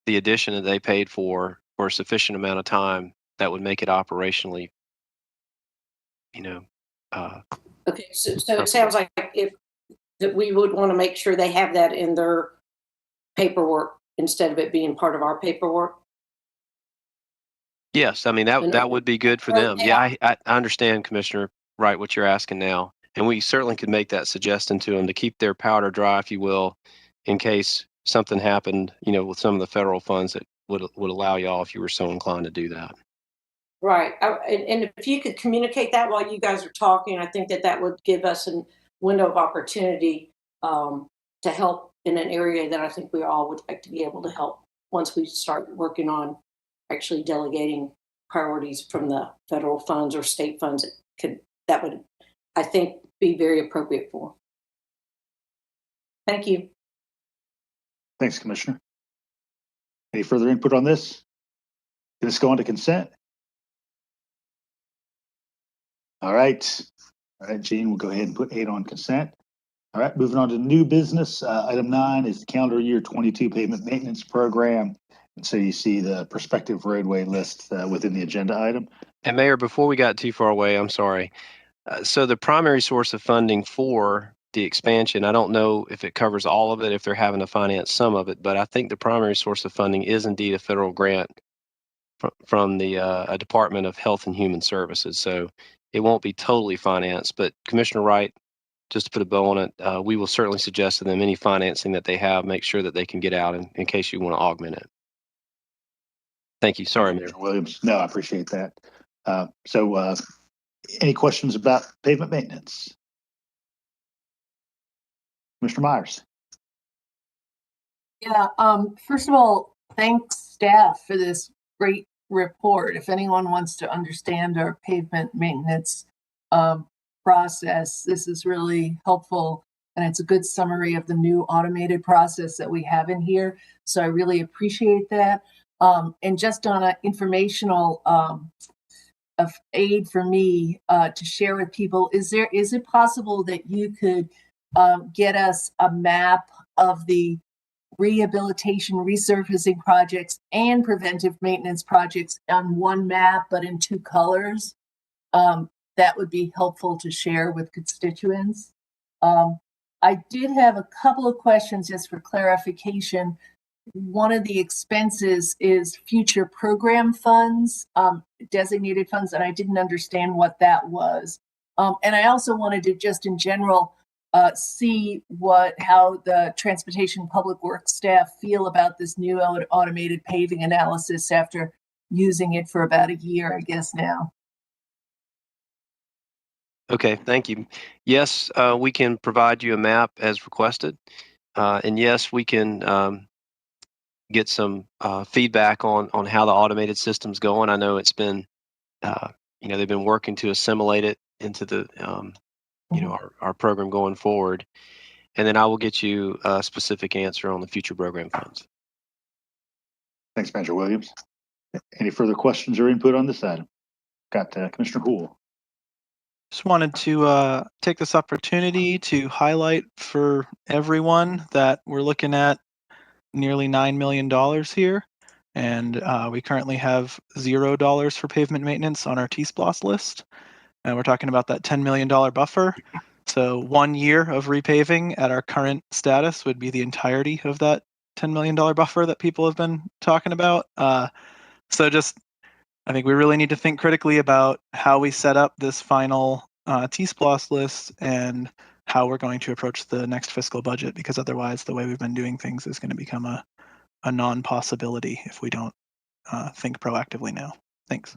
the addition that they paid for a sufficient amount of time that would make it operationally, Okay, so it sounds like that we would want to make sure they have that in their paperwork instead of it being part of our paperwork. Yes, I mean that would be good for them. Yeah, I understand, Commissioner Wright, what you're asking now, and we certainly could make that suggestion to them to keep their powder dry, if you will, in case something happened, with some of the federal funds that would allow y'all, if you were so inclined, to do that. Right, and if you could communicate that while you guys are talking, I think that would give us a window of opportunity to help in an area that I think we all would like to be able to help once we start working on actually delegating priorities from the federal funds or state funds. That would, I think, be very appropriate for. Thank you. Thanks, Commissioner. Any further input on this? Can this go on to consent? All right, Gene, we'll go ahead and put 8 on consent. All right, moving on to new business. Item 9 is the calendar year 22 pavement maintenance program. And so you see the prospective roadway list within the agenda item. And Mayor, before we got too far away, I'm sorry. So the primary source of funding for the expansion, I don't know if it covers all of it, if they're having to finance some of it, but I think the primary source of funding is indeed a federal grant from the Department of Health and Human Services. So it won't be totally financed, but Commissioner Wright, just to put a bow on it, we will certainly suggest to them any financing that they have, make sure that they can get out in case you want to augment it. Thank you. Sorry, Mayor. Williams. No, I appreciate that. Any questions about pavement maintenance? Mr. Myers. Yeah, first of all, thanks staff for this great report. If anyone wants to understand our pavement maintenance process, this is really helpful, and it's a good summary of the new automated process that we have in here. So I really appreciate that. And just on an informational of aid for me to share with people, is it possible that you could get us a map of the rehabilitation resurfacing projects and preventive maintenance projects on one map but in two colors? That would be helpful to share with constituents. I did have a couple of questions just for clarification. One of the expenses is future program funds, designated funds, and I didn't understand what that was. And I also wanted to just in general see how the Transportation Public Works staff feel about this new automated paving analysis after using it for about a year, I guess now. Okay, thank you. Yes, we can provide you a map as requested. And yes, we can get some feedback on how the automated system's going. I know it's been, they've been working to assimilate it into the, our program going forward. And then I will get you a specific answer on the future program funds. Thanks, Manager Williams. Any further questions or input on this item? Got Commissioner Houle. Just wanted to take this opportunity to highlight for everyone that we're looking at nearly $9 million here. And we currently have $0 for pavement maintenance on our TSPLOST list. And we're talking about that $10 million buffer. So 1 year of repaving at our current status would be the entirety of that $10 million buffer that people have been talking about. I think we really need to think critically about how we set up this final TSPLOST list and how we're going to approach the next fiscal budget, because otherwise the way we've been doing things is going to become a non-possibility if we don't think proactively now. Thanks.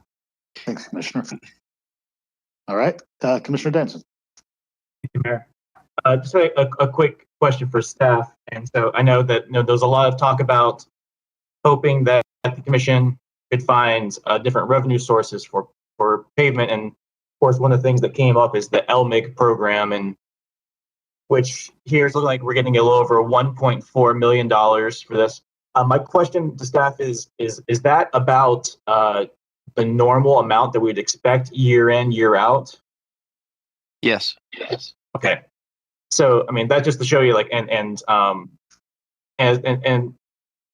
Thanks, Commissioner. All right, Commissioner Denson. Thank you, Mayor. Just a quick question for staff. And so I know that there's a lot of talk about hoping that the commission could find different revenue sources for pavement. And of course, one of the things that came up is the LMIG program, and which here is looking like we're getting a little over $1.4 million for this. My question to staff is that about the normal amount that we'd expect year in, year out? Yes. Okay. So, I mean, that just to show you, and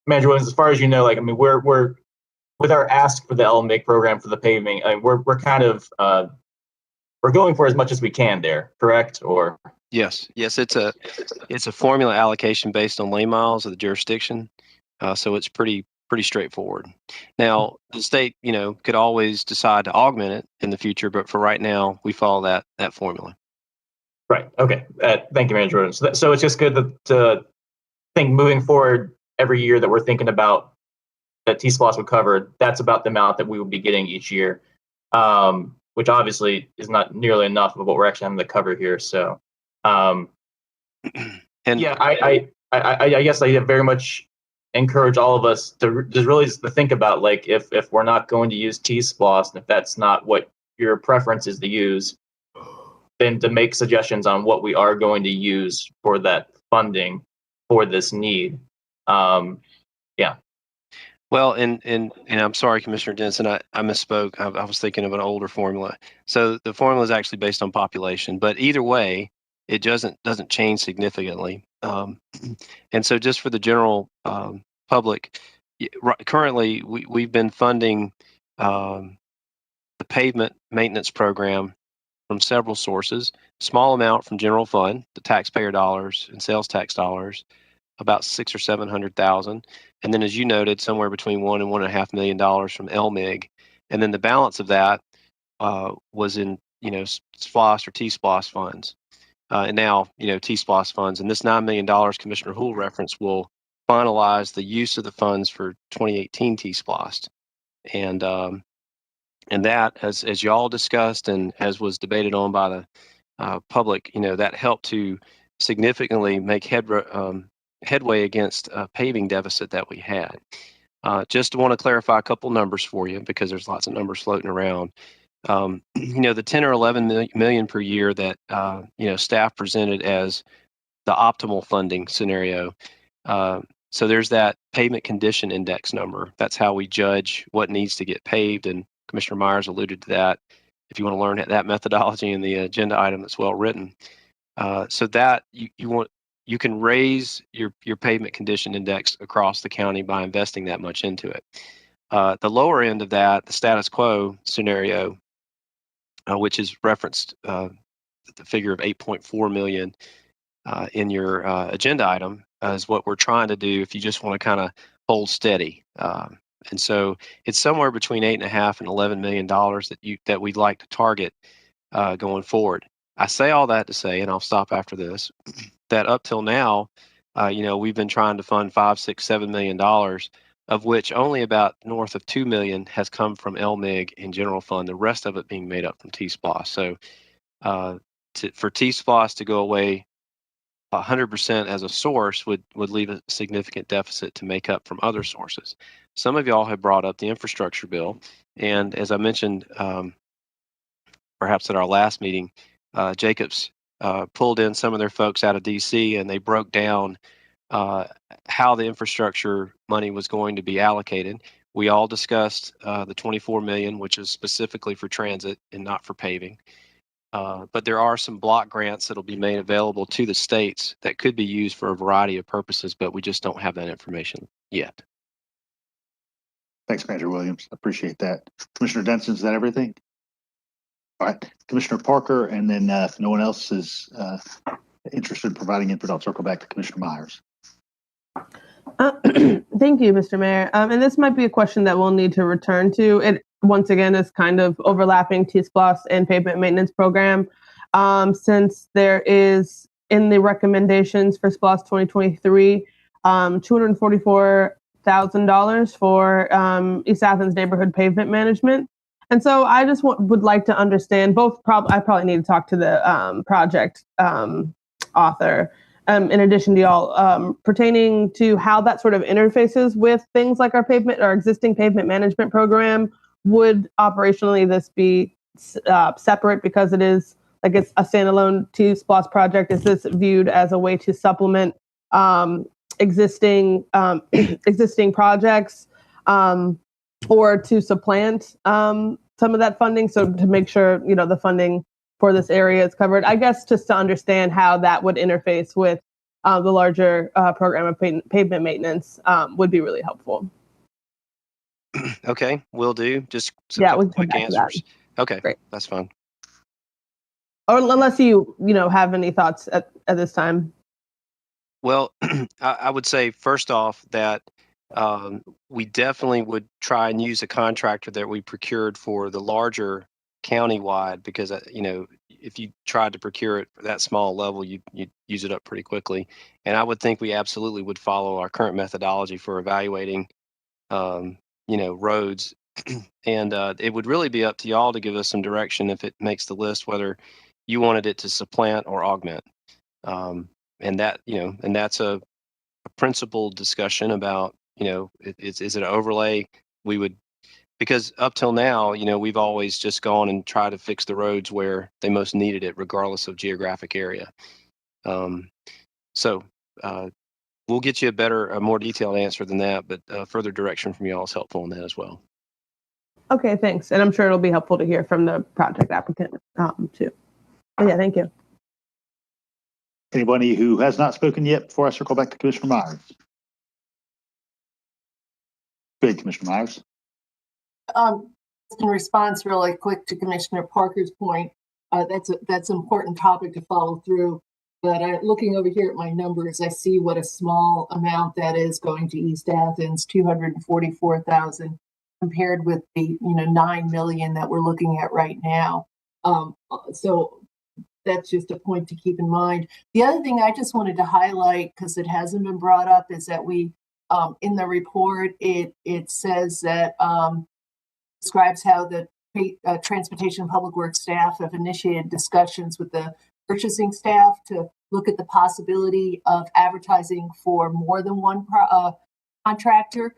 Manager Williams, as far as you know, we're with our ask for the LMIG program for the paving, we're kind of we're going for as much as we can there, correct? Or yes, it's a formula allocation based on lane miles of the jurisdiction, so it's pretty straightforward. Now, the state, could always decide to augment it in the future, but for right now, we follow that formula. Right. Okay. Thank you, Manager Williams. So it's just good to think moving forward every year that we're thinking about that TSPLOST would cover, that's about the amount that we would be getting each year, which obviously is not nearly enough of what we're actually having to cover here. So, I guess I very much encourage all of us to just really to think about, if we're not going to use TSPLOST, and if that's not what your preference is to use, then to make suggestions on what we are going to use for that funding for this need. Well, and I'm sorry, Commissioner Denson, I misspoke. I was thinking of an older formula. So the formula is actually based on population, but either way, it doesn't change significantly. And so just for the general public, currently we've been funding the pavement maintenance program from several sources. Small amount from general fund, the taxpayer dollars and sales tax dollars, about $600,000 or $700,000, and then as you noted, somewhere between $1 and $1.5 million from LMIG, and then the balance of that was in SPLOST or TSPLOST funds, and now TSPLOST funds. And this $9 million Commissioner Houle reference will finalize the use of the funds for 2018 TSPLOST, and that, as you all discussed and as was debated on by the public, that helped to significantly make headway against a paving deficit that we had. Just want to clarify a couple numbers for you because there's lots of numbers floating around. The 10 or 11 million per year that staff presented as the optimal funding scenario. So there's that pavement condition index number. That's how we judge what needs to get paved, and Commissioner Myers alluded to that. If you want to learn that methodology in the agenda item, that's well written. So that you can raise your pavement condition index across the county by investing that much into it. The lower end of that, the status quo scenario, which is referenced the figure of 8.4 million in your agenda item, is what we're trying to do if you just want to kind of hold steady. And so it's somewhere between $8.5 and $11 million that we'd like to target going forward. I say all that to say, and I'll stop after this, that up till now, we've been trying to fund $5, $6, $7 million, of which only about north of $2 million has come from LMIG and general fund, the rest of it being made up from TSPLOST. So for TSPLOST to go away 100% as a source would leave a significant deficit to make up from other sources. Some of y'all have brought up the infrastructure bill, and as I mentioned, perhaps at our last meeting, Jacobs pulled in some of their folks out of DC, and they broke down how the infrastructure money was going to be allocated. We all discussed the $24 million, which is specifically for transit and not for paving. But there are some block grants that'll be made available to the states that could be used for a variety of purposes, but we just don't have that information yet. Thanks, Manager Williams. I appreciate that. Commissioner Denson, is that everything? All right, Commissioner Parker, and then if no one else is interested in providing input, I'll circle back to Commissioner Myers. Thank you, Mr. Mayor. And this might be a question that we'll need to return to. It once again is kind of overlapping TSPLOST and Pavement Maintenance Program, since there is in the recommendations for SPLOST 2023, $244,000 for East Athens Neighborhood Pavement Management. And so I just would like to understand both. I probably need to talk to the project author, in addition to y'all, pertaining to how that sort of interfaces with things like our existing pavement management program. Would operationally this be separate because it is like it's a standalone TSPLOST project? Is this viewed as a way to supplement existing projects, or to supplant some of that funding? So to make sure the funding for this area is covered, I guess, just to understand how that would interface with the larger program of pavement maintenance would be really helpful. Okay, will do. Just some quick answers. Okay, great. That's fine. Or unless you have any thoughts at this time. Well, I would say first off that we definitely would try and use a contractor that we procured for the larger countywide, because if you tried to procure it for that small level, you'd use it up pretty quickly. And I would think we absolutely would follow our current methodology for evaluating roads. And it would really be up to y'all to give us some direction if it makes the list, whether you wanted it to supplant or augment. And that's a principled discussion about, is it an overlay? Because up till now, we've always just gone and tried to fix the roads where they most needed it, regardless of geographic area. So we'll get you a more detailed answer than that, but further direction from y'all is helpful in that as well. Okay, thanks. And I'm sure it'll be helpful to hear from the project applicant too. But yeah, thank you. Anybody who has not spoken yet before I circle back to Commissioner Myers? Go ahead, Commissioner Myers. In response really quick to Commissioner Parker's point, that's an important topic to follow through. But looking over here at my numbers, I see what a small amount that is going to East Athens, 244,000, compared with the 9 million that we're looking at right now. So that's just a point to keep in mind. The other thing I just wanted to highlight, because it hasn't been brought up, is that we in the report it says that describes how the transportation and public works staff have initiated discussions with the purchasing staff to look at the possibility of advertising for more than one contractor,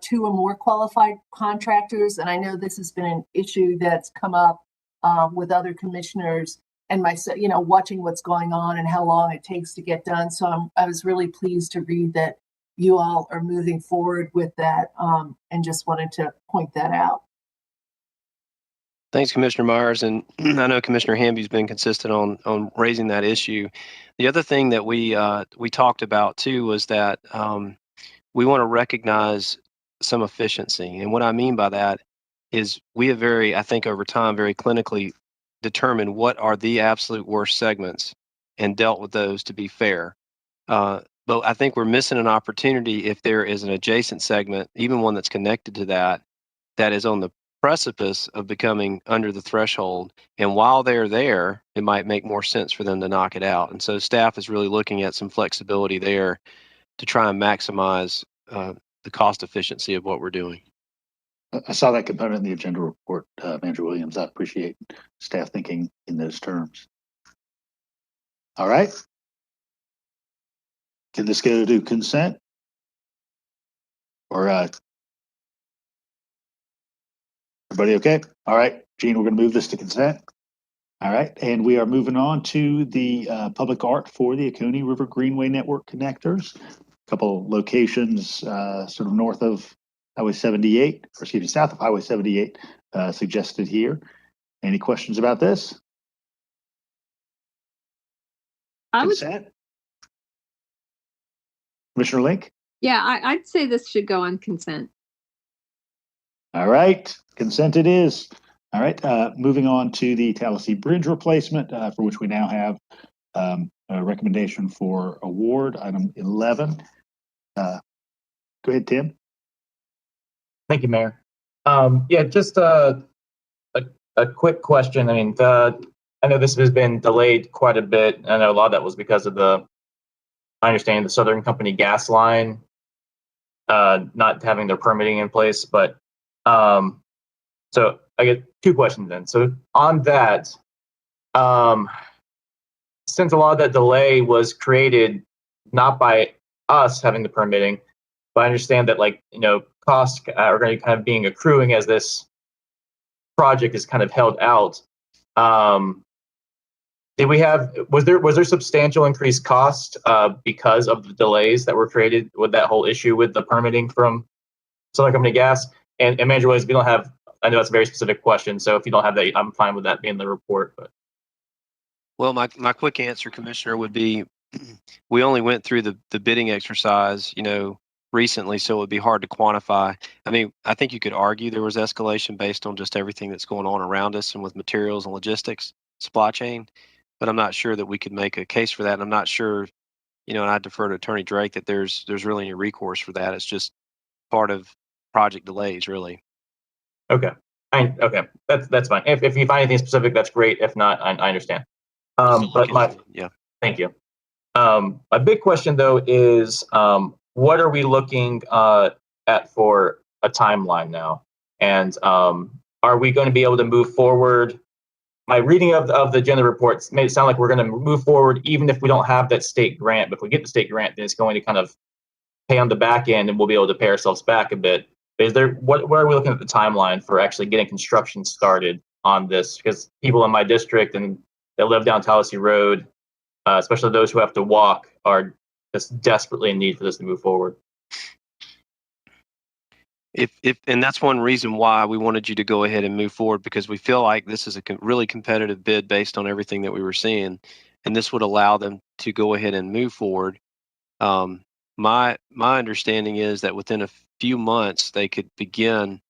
2 or more qualified contractors. And I know this has been an issue that's come up with other commissioners and myself, watching what's going on and how long it takes to get done. So I was really pleased to read that you all are moving forward with that, and just wanted to point that out. Thanks, Commissioner Myers. And I know Commissioner Hamby's been consistent on raising that issue. The other thing that we talked about too was that we want to recognize some efficiency. And what I mean by that is we have I think over time, very clinically determined what are the absolute worst segments and dealt with those to be fair. But I think we're missing an opportunity if there is an adjacent segment, even one that's connected to that is on the precipice of becoming under the threshold. And while they're there, it might make more sense for them to knock it out. And so staff is really looking at some flexibility there to try and maximize the cost efficiency of what we're doing. I saw that component in the agenda report, Manager Williams. I appreciate staff thinking in those terms. All right. Can this go to consent? Or everybody okay? All right, Gene, we're going to move this to consent. All right, and we are moving on to the public art for the Oconee River Greenway Network connectors. A couple locations sort of north of Highway 78, or excuse me, south of Highway 78 suggested here. Any questions about this? Consent? Commissioner Link? Yeah, I'd say this should go on consent. All right, consent it is. All right, moving on to the Tallassee Bridge replacement, for which we now have a recommendation for award, item 11. Go ahead, Tim. Thank you, Mayor. Yeah, just a quick question. I mean, I know this has been delayed quite a bit. I know a lot of that was because of I understand the Southern Company gas line not having their permitting in place, but so I get 2 questions then. So on that, since a lot of that delay was created not by us having the permitting, but I understand that costs are going to kind of being accruing as this project is kind of held out. Was there substantial increased cost because of the delays that were created with that whole issue with the permitting from Southern Company Gas? And Manager Williams, if you don't have, I know that's a very specific question, so if you don't have that, I'm fine with that being the report. But Well, my quick answer, Commissioner, would be we only went through the bidding exercise, recently, so it would be hard to quantify. I mean, I think you could argue there was escalation based on just everything that's going on around us and with materials and logistics, supply chain, but I'm not sure that we could make a case for that. And I'm not sure, and I defer to Attorney Drake, that there's really any recourse for that. It's just part of project delays, really. Okay. Okay. That's fine. If you find anything specific, that's great. If not, I understand. Thank you. A big question though is, what are we looking at for a timeline now? And are we going to be able to move forward? My reading of the agenda reports made it sound like we're going to move forward even if we don't have that state grant. But if we get the state grant, then it's going to kind of pay on the back end and we'll be able to pay ourselves back a bit. Is there, where are we looking at the timeline for actually getting construction started on this? Because people in my district and that live down Tallassee Road, especially those who have to walk, are just desperately in need for this to move forward. And that's one reason why we wanted you to go ahead and move forward, because we feel like this is a really competitive bid based on everything that we were seeing. and this would allow them to go ahead and move forward. My understanding is that within a few months they could begin,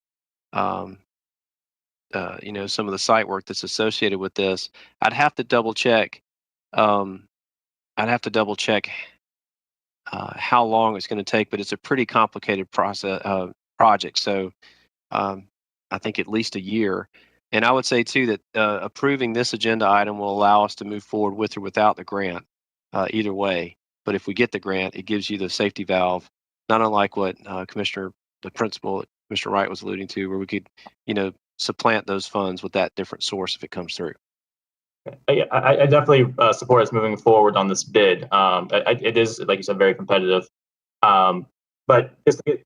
some of the site work that's associated with this. I'd have to double check. How long it's going to take, but it's a pretty complicated project. So I think at least a year. And I would say too that approving this agenda item will allow us to move forward with or without the grant, either way. But if we get the grant, it gives you the safety valve, not unlike what the principal, Mr. Wright, was alluding to, where we could, supplant those funds with that different source if it comes through. Yeah, I definitely support us moving forward on this bid. It is, like you said, very competitive. But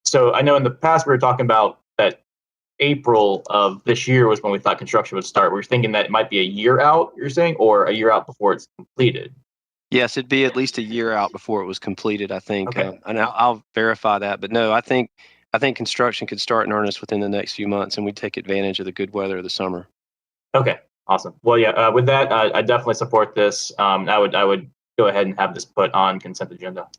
so I know in the past we were talking about that April of this year was when we thought construction would start. We're thinking that it might be a year out, you're saying, or a year out before it's completed? Yes, it'd be at least a year out before it was completed, I think. Okay. And I'll verify that. But no, I think construction could start in earnest within the next few months, and we take advantage of the good weather of the summer. Okay, awesome. Well, yeah, with that, I definitely support this. I would go ahead and have this put on consent agenda.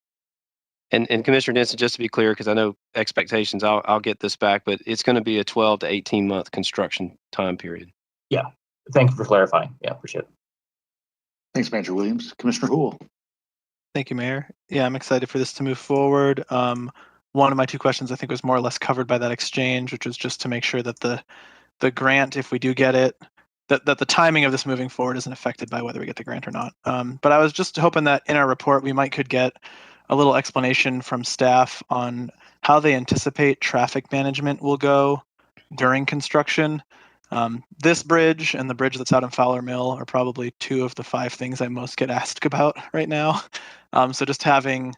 And Commissioner Denson, just to be clear, because I know expectations, I'll get this back, but it's going to be a 12 to 18 month construction time period. Yeah, thank you for clarifying. Yeah, appreciate it. Thanks, Manager Williams. Commissioner Houle. Thank you, Mayor. Yeah, I'm excited for this to move forward. One of my two questions I think was more or less covered by that exchange, which was just to make sure that the grant, if we do get it, that the timing of this moving forward isn't affected by whether we get the grant or not. But I was just hoping that in our report we could get a little explanation from staff on how they anticipate traffic management will go during construction. This bridge and the bridge that's out in Fowler Mill are probably two of the 5 things I most get asked about right now. So just having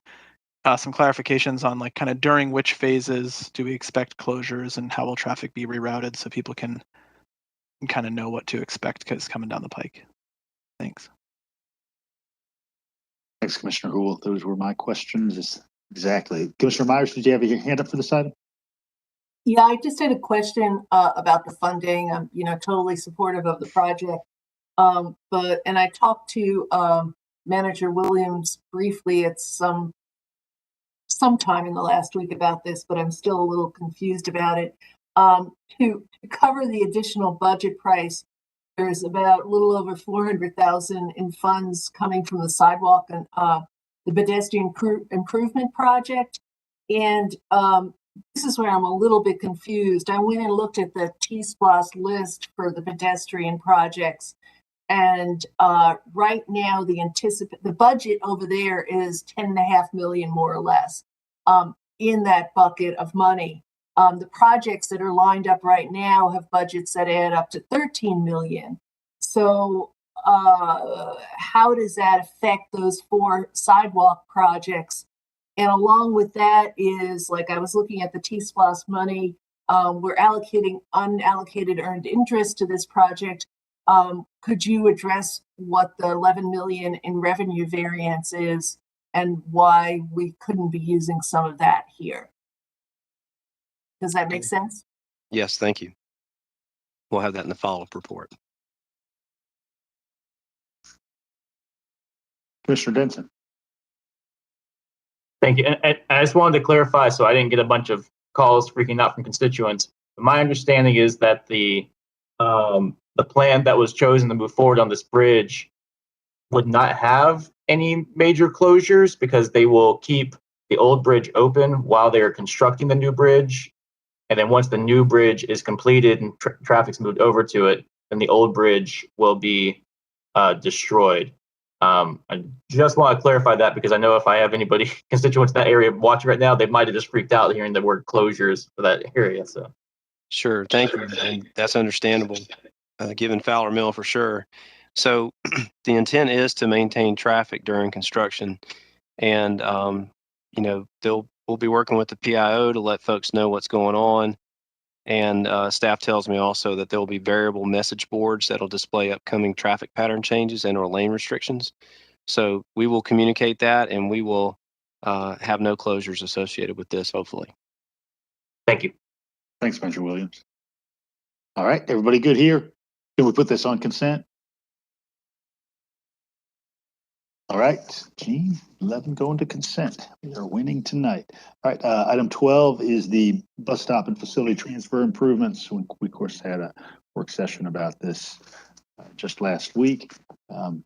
some clarifications on like kind of during which phases do we expect closures and how will traffic be rerouted so people can kind of know what to expect because coming down the pike. Thanks. Thanks, Commissioner Houle. Those were my questions. Exactly. Commissioner Myers, did you have your hand up for this item? Yeah, I just had a question about the funding. I'm, totally supportive of the project. And I talked to Manager Williams briefly at sometime in the last week about this, but I'm still a little confused about it. To cover the additional budget price, there's about a little over $400,000 in funds coming from the sidewalk and the pedestrian improvement project. And this is where I'm a little bit confused. I went and looked at the TSPLOST list for the pedestrian projects. And right now, the budget over there is $10.5 million, more or less, in that bucket of money. The projects that are lined up right now have budgets that add up to $13 million. So how does that affect those 4 sidewalk projects? And along with that is, like, I was looking at the TSPLOST money. We're allocating unallocated earned interest to this project. Could you address what the $11 million in revenue variance is and why we couldn't be using some of that here? Does that make sense? Yes, thank you. We'll have that in the follow-up report. Commissioner Denson. Thank you. And I just wanted to clarify so I didn't get a bunch of calls freaking out from constituents. My understanding is that the plan that was chosen to move forward on this bridge would not have any major closures because they will keep the old bridge open while they are constructing the new bridge. And then once the new bridge is completed and traffic's moved over to it, then the old bridge will be destroyed. I just want to clarify that because I know if I have anybody, constituents in that area watching right now, they might have just freaked out hearing the word closures for that area. So, sure, thank you, and that's understandable, given Fowler Mill for sure. So, the intent is to maintain traffic during construction, and we'll be working with the PIO to let folks know what's going on. And staff tells me also that there will be variable message boards that'll display upcoming traffic pattern changes and/or lane restrictions. So we will communicate that, and we will have no closures associated with this, hopefully. Thank you. Thanks, Manager Williams. All right, everybody good here? Can we put this on consent? All right, Gene, 11 going to consent. We are winning tonight. All right, item 12 is the bus stop and facility transfer improvements. We of course had a work session about this just last week. Kind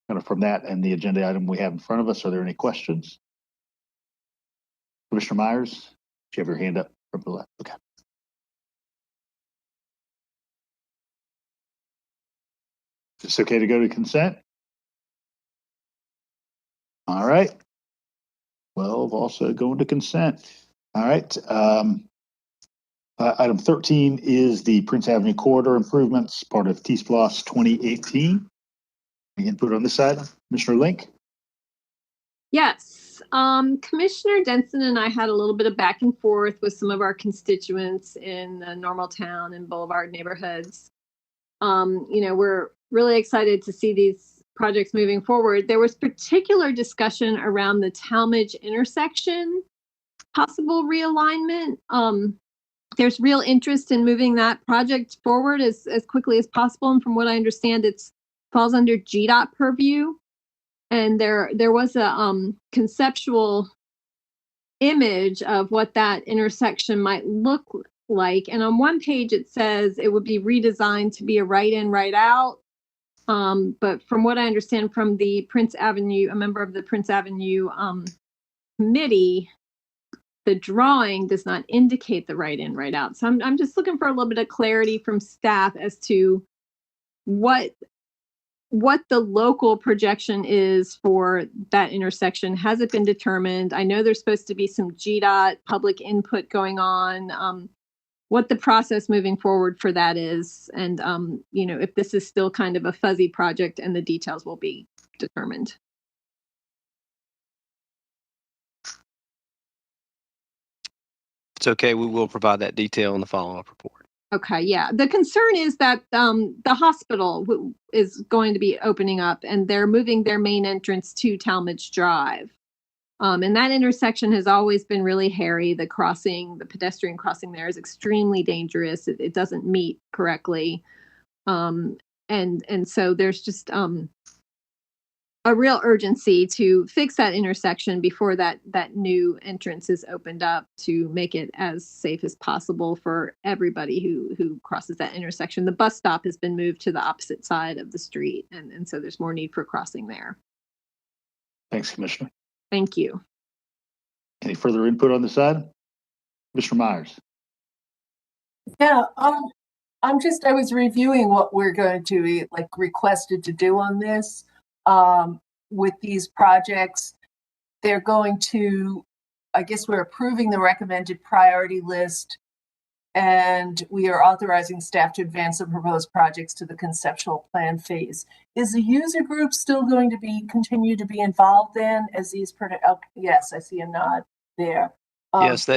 of from that and the agenda item we have in front of us, are there any questions? Commissioner Myers, do you have your hand up from the left? Okay. Is this okay to go to consent? All right. 12 also going to consent. All right. Item 13 is the Prince Avenue corridor improvements, part of TSPLOST 2018. Any input on this item? Commissioner Link? Yes. Commissioner Denson and I had a little bit of back and forth with some of our constituents in the Normaltown and Boulevard neighborhoods. We're really excited to see these projects moving forward. There was particular discussion around the Talmadge intersection possible realignment. There's real interest in moving that project forward as quickly as possible. And from what I understand, it falls under GDOT purview. And there was a conceptual image of what that intersection might look like. And on one page, it says it would be redesigned to be a right in, right out. But from what I understand from the Prince Avenue, a member of the Prince Avenue committee, the drawing does not indicate the right in, right out. So I'm just looking for a little bit of clarity from staff as to what the local projection is for that intersection. Has it been determined? I know there's supposed to be some GDOT public input going on. What the process moving forward for that is, and if this is still kind of a fuzzy project and the details will be determined. It's okay. We will provide that detail in the follow-up report. Okay, yeah. The concern is that the hospital is going to be opening up and they're moving their main entrance to Talmadge Drive. And that intersection has always been really hairy. The pedestrian crossing there is extremely dangerous. It doesn't meet correctly. And so there's just a real urgency to fix that intersection before that new entrance is opened up to make it as safe as possible for everybody who crosses that intersection. The bus stop has been moved to the opposite side of the street. And so there's more need for crossing there. Thanks, Commissioner. Thank you. Any further input on this item? Mr. Myers. Yeah, I was reviewing what we're going to be requested to do on this. With these projects, they're going to, I guess we're approving the recommended priority list, and we are authorizing staff to advance the proposed projects to the conceptual plan phase. Is the user group still going to continue to be involved then as these? Yes, I see a nod there. Yes,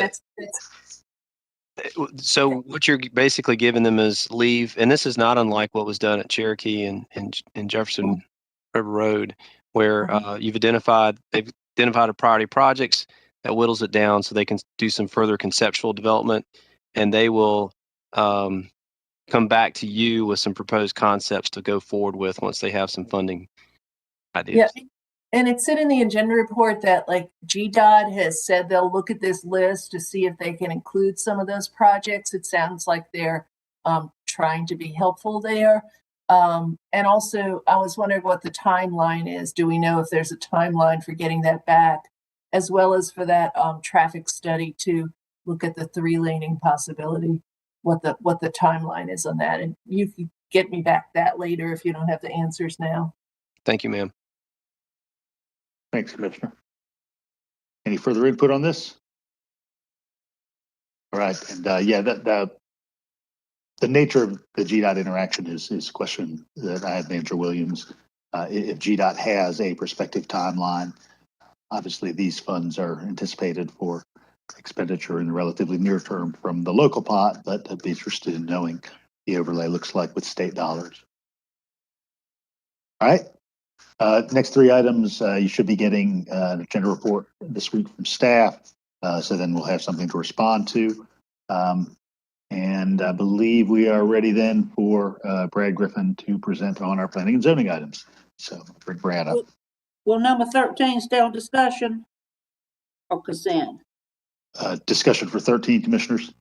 so what you're basically giving them is leave, and this is not unlike what was done at Cherokee and Jefferson River Road, where they've identified a priority projects that whittles it down so they can do some further conceptual development, and they will come back to you with some proposed concepts to go forward with once they have some funding ideas. Yeah, and it said in the agenda report that GDOT has said they'll look at this list to see if they can include some of those projects. It sounds like they're trying to be helpful there. And also, I was wondering what the timeline is. Do we know if there's a timeline for getting that back, as well as for that traffic study to look at the 3-laning possibility? What the timeline is on that, and you can get me back that later if you don't have the answers now. Thank you, ma'am. Thanks, Commissioner. Any further input on this? All right, and the nature of the GDOT interaction is a question that I had Manager Williams. If GDOT has a prospective timeline, obviously these funds are anticipated for expenditure in the relatively near term from the local pot, but I'd be interested in knowing the overlay looks like with state dollars. All right. Next 3 items, you should be getting an agenda report this week from staff. So then we'll have something to respond to. And I believe we are ready then for Brad Griffin to present on our planning and zoning items. So bring Brad up. Will number 13 stay on discussion or consent? Discussion for 13, commissioners.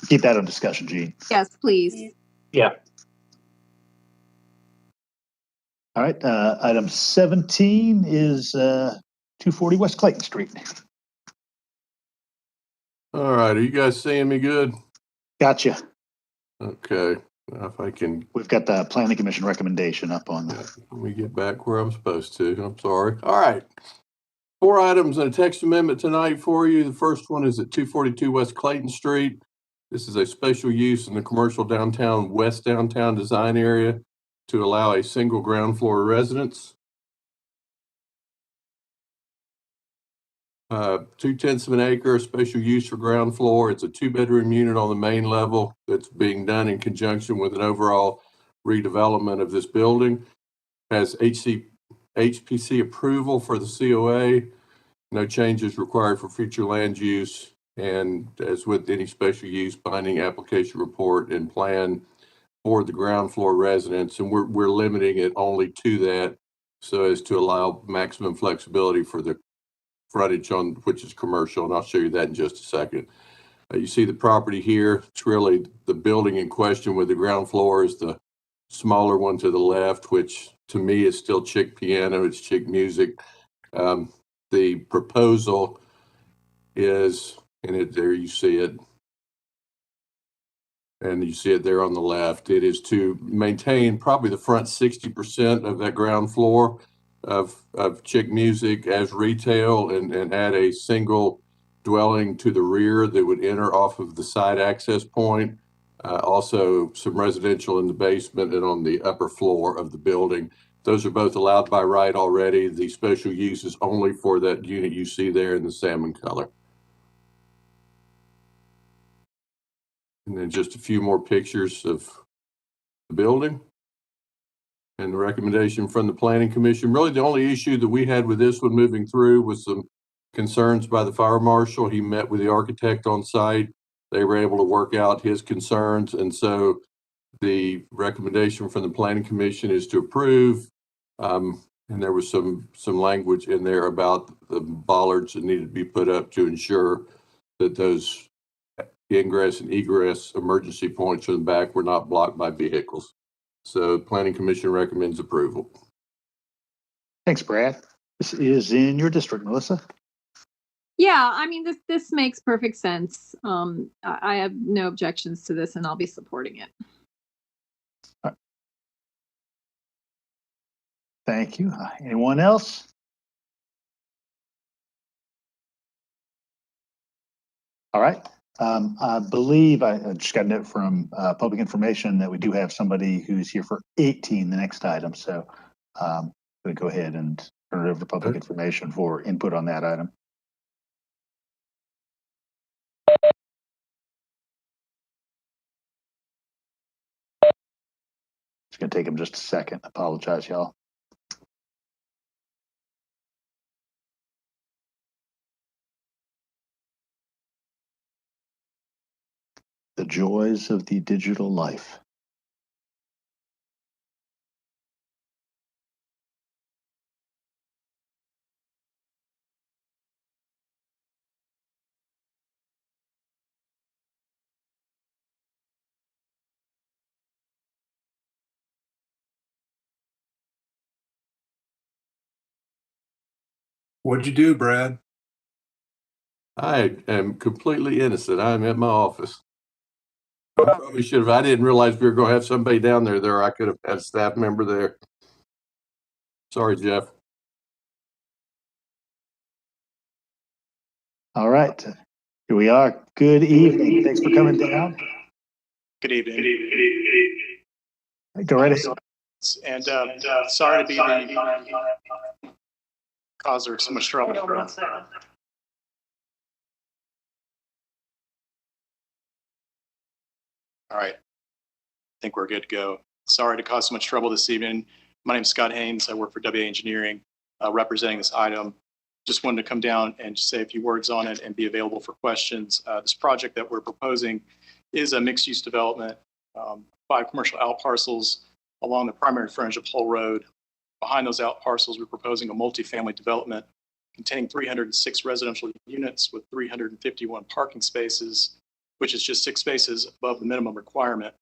Keep that on discussion, Gene. Yes, please. Yeah. All right, item 17 is 240 West Clayton Street. All right, are you guys seeing me good? Gotcha. Okay, if I can. We've got the planning commission recommendation up on that. Let me get back where I'm supposed to. I'm sorry. All right. 4 items and a text amendment tonight for you. The first one is at 242 West Clayton Street. This is a special use in the commercial downtown, west downtown design area to allow a single ground floor residence. 2/10 of an acre, special use for ground floor. It's a 2-bedroom unit on the main level that's being done in conjunction with an overall redevelopment of this building. Has HPC approval for the COA. No changes required for future land use. And as with any special use, binding application report and plan for the ground floor residence. And we're limiting it only to that so as to allow maximum flexibility for the frontage on which is commercial, and I'll show you that in just a second. You see the property here. It's really the building in question with the ground floor is the smaller one to the left, which to me is still chick piano, it's chick music. The proposal is, there you see it, and you see it there on the left. It is to maintain probably the front 60% of that ground floor of chick music as retail and add a single dwelling to the rear that would enter off of the side access point. Also some residential in the basement and on the upper floor of the building. Those are both allowed by right already. The special use is only for that unit you see there in the salmon color. And then just a few more pictures of the building. And the recommendation from the Planning Commission. Really the only issue that we had with this one moving through was some concerns by the fire marshal. He met with the architect on site. They were able to work out his concerns. And so the recommendation from the Planning Commission is to approve. And there was some language in there about the bollards that needed to be put up to ensure that those ingress and egress emergency points in the back were not blocked by vehicles. So Planning Commission recommends approval. Thanks, Brad. This is in your district, Melissa. Yeah, I mean, this makes perfect sense. I have no objections to this, and I'll be supporting it. Right. Thank you. Anyone else? All right. I believe I just got a note from public information that we do have somebody who's here for 18, the next item. So I'm going to go ahead and turn it over to public information for input on that item. It's going to take them just a second. I apologize, y'all. The joys of the digital life. What'd you do, Brad? I am completely innocent. I'm at my office. I probably should have. I didn't realize we were going to have somebody down there. I could have had a staff member there. Sorry, Jeff. All right. Here we are. Good evening. Thanks for coming down. Good evening. Go right ahead. And sorry to be the causer of so much trouble. All right. I think we're good to go. Sorry to cause so much trouble this evening. My name is Scott Haynes. I work for WA Engineering, representing this item. Just wanted to come down and say a few words on it and be available for questions. This project that we're proposing is a mixed-use development, 5 commercial out parcels along the primary frontage of Hull Road, behind those out parcels, we're proposing a multifamily development containing 306 residential units with 351 parking spaces, which is just 6 spaces above the minimum requirement.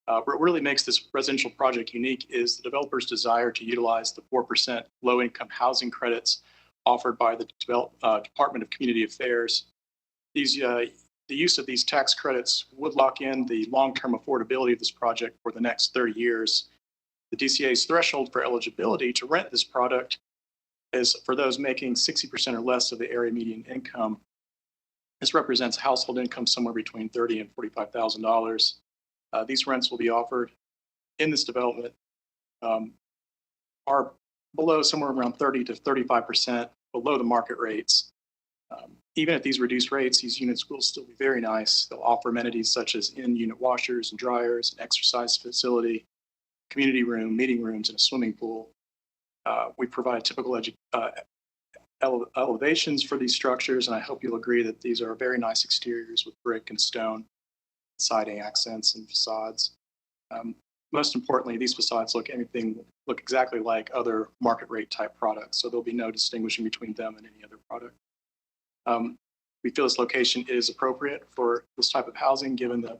What really makes this residential project unique is the developer's desire to utilize the 4% low-income housing credits offered by the Department of Community Affairs. The use of these tax credits would lock in the long-term affordability of this project for the next 30 years. The DCA's threshold for eligibility to rent this product is for those making 60% or less of the area median income. This represents household income somewhere between $30,000 and $45,000. These rents will be offered in this development are below somewhere around 30 to 35% below the market rates. Even at these reduced rates, these units will still be very nice. They'll offer amenities such as in-unit washers and dryers, an exercise facility, community room, meeting rooms, and a swimming pool. We provide typical elevations for these structures, and I hope you'll agree that these are very nice exteriors with brick and stone, siding accents and facades. Most importantly, these facades look exactly like other market rate type products, so there'll be no distinguishing between them and any other product. We feel this location is appropriate for this type of housing given the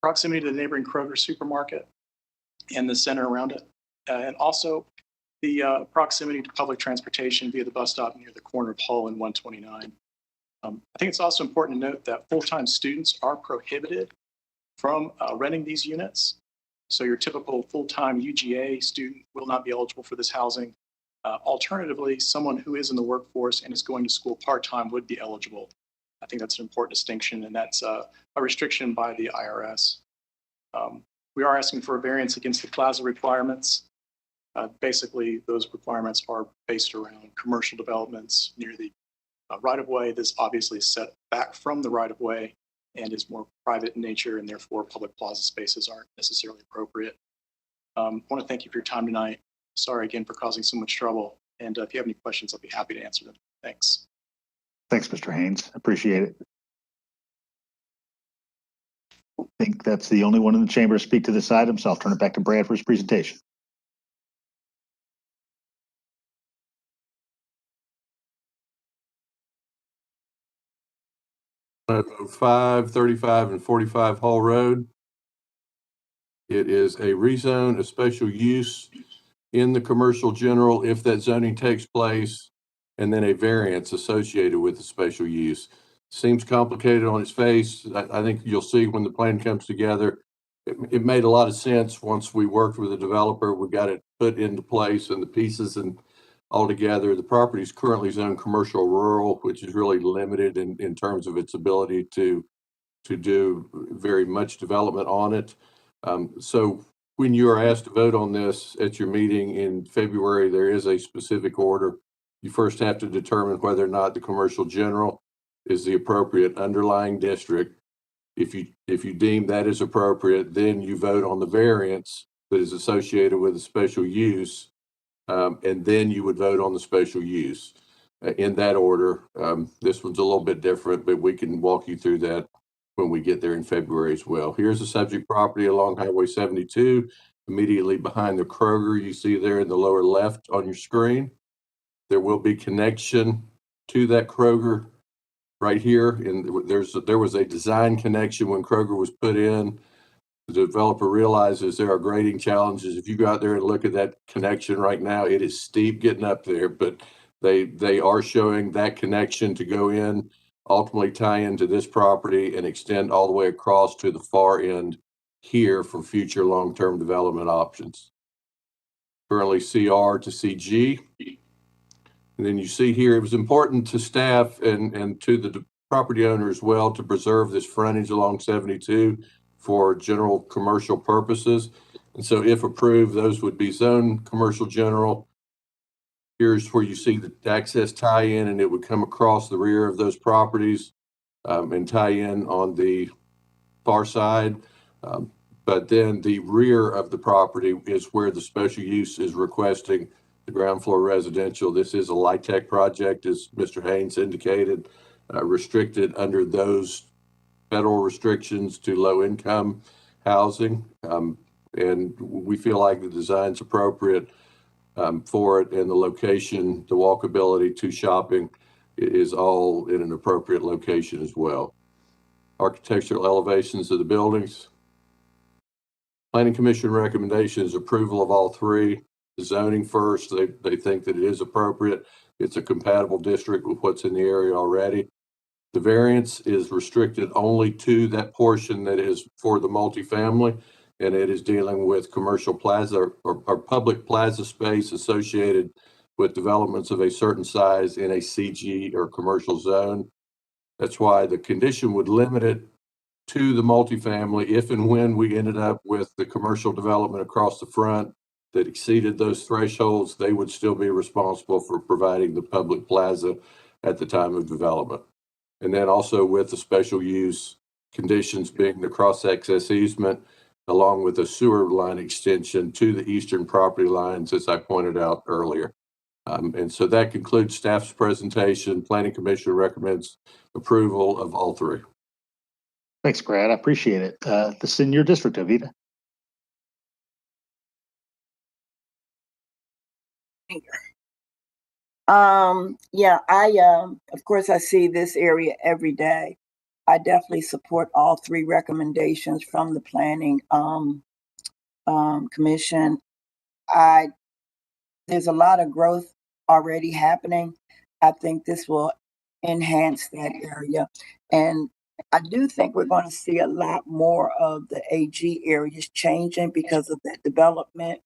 proximity to the neighboring Kroger supermarket and the center around it, and also the proximity to public transportation via the bus stop near the corner of Hull and 129. I think it's also important to note that full-time students are prohibited from renting these units. So your typical full-time UGA student will not be eligible for this housing. Alternatively, someone who is in the workforce and is going to school part-time would be eligible. I think that's an important distinction, and that's a restriction by the IRS. We are asking for a variance against the plaza requirements. Basically, those requirements are based around commercial developments near the right-of-way. This obviously is set back from the right-of-way and is more private in nature, and therefore public plaza spaces aren't necessarily appropriate. I want to thank you for your time tonight. Sorry again for causing so much trouble. And if you have any questions, I'll be happy to answer them. Thanks. Thanks, Mr. Haynes. Appreciate it. I think that's the only one in the chamber to speak to this item, so I'll turn it back to Brad for his presentation. Of 5, 35, and 45 Hall Road. It is a rezone, a special use in the commercial general if that zoning takes place, and then a variance associated with the special use. Seems complicated on its face. I think you'll see when the plan comes together. It made a lot of sense once we worked with the developer. We got it put into place and the pieces and all together. The property is currently zoned commercial rural, which is really limited in terms of its ability to do very much development on it. So when you are asked to vote on this at your meeting in February, there is a specific order. You first have to determine whether or not the commercial general is the appropriate underlying district. If you deem that is appropriate, then you vote on the variance that is associated with the special use, and then you would vote on the special use in that order. This one's a little bit different, but we can walk you through that when we get there in February as well. Here's the subject property along Highway 72, immediately behind the Kroger you see there in the lower left on your screen. There will be connection to that Kroger right here. And there was a design connection when Kroger was put in. The developer realizes there are grading challenges. If you go out there and look at that connection right now, it is steep getting up there, but they are showing that connection to go in, ultimately tie into this property and extend all the way across to the far end here for future long-term development options. Currently CR to CG. And then you see here, it was important to staff and to the property owner as well to preserve this frontage along 72 for general commercial purposes. And so if approved, those would be zoned commercial general. Here's where you see the access tie-in, and it would come across the rear of those properties and tie in on the far side. But then the rear of the property is where the special use is requesting the ground floor residential. This is a LIHTC project, as Mr. Haynes indicated, restricted under those federal restrictions to low income housing. And we feel like the design's appropriate. for it, and the location, the walkability to shopping is all in an appropriate location as well. Architectural elevations of the buildings. Planning Commission recommendation is approval of all three. The zoning first, they think that it is appropriate. It's a compatible district with what's in the area already. The variance is restricted only to that portion that is for the multifamily, and it is dealing with commercial plaza or public plaza space associated with developments of a certain size in a CG or commercial zone. That's why the condition would limit it to the multifamily if and when we ended up with the commercial development across the front that exceeded those thresholds, they would still be responsible for providing the public plaza at the time of development. And then also with the special use conditions being the cross-access easement, along with a sewer line extension to the eastern property lines, as I pointed out earlier. And so that concludes staff's presentation. Planning Commission recommends approval of all three. Thanks, Brad. I appreciate it. This is in your district, Avita. Yeah, of course, I see this area every day. I definitely support all three recommendations from the Planning Commission. There's a lot of growth already happening. I think this will enhance that area. And I do think we're going to see a lot more of the AG areas changing because of that development.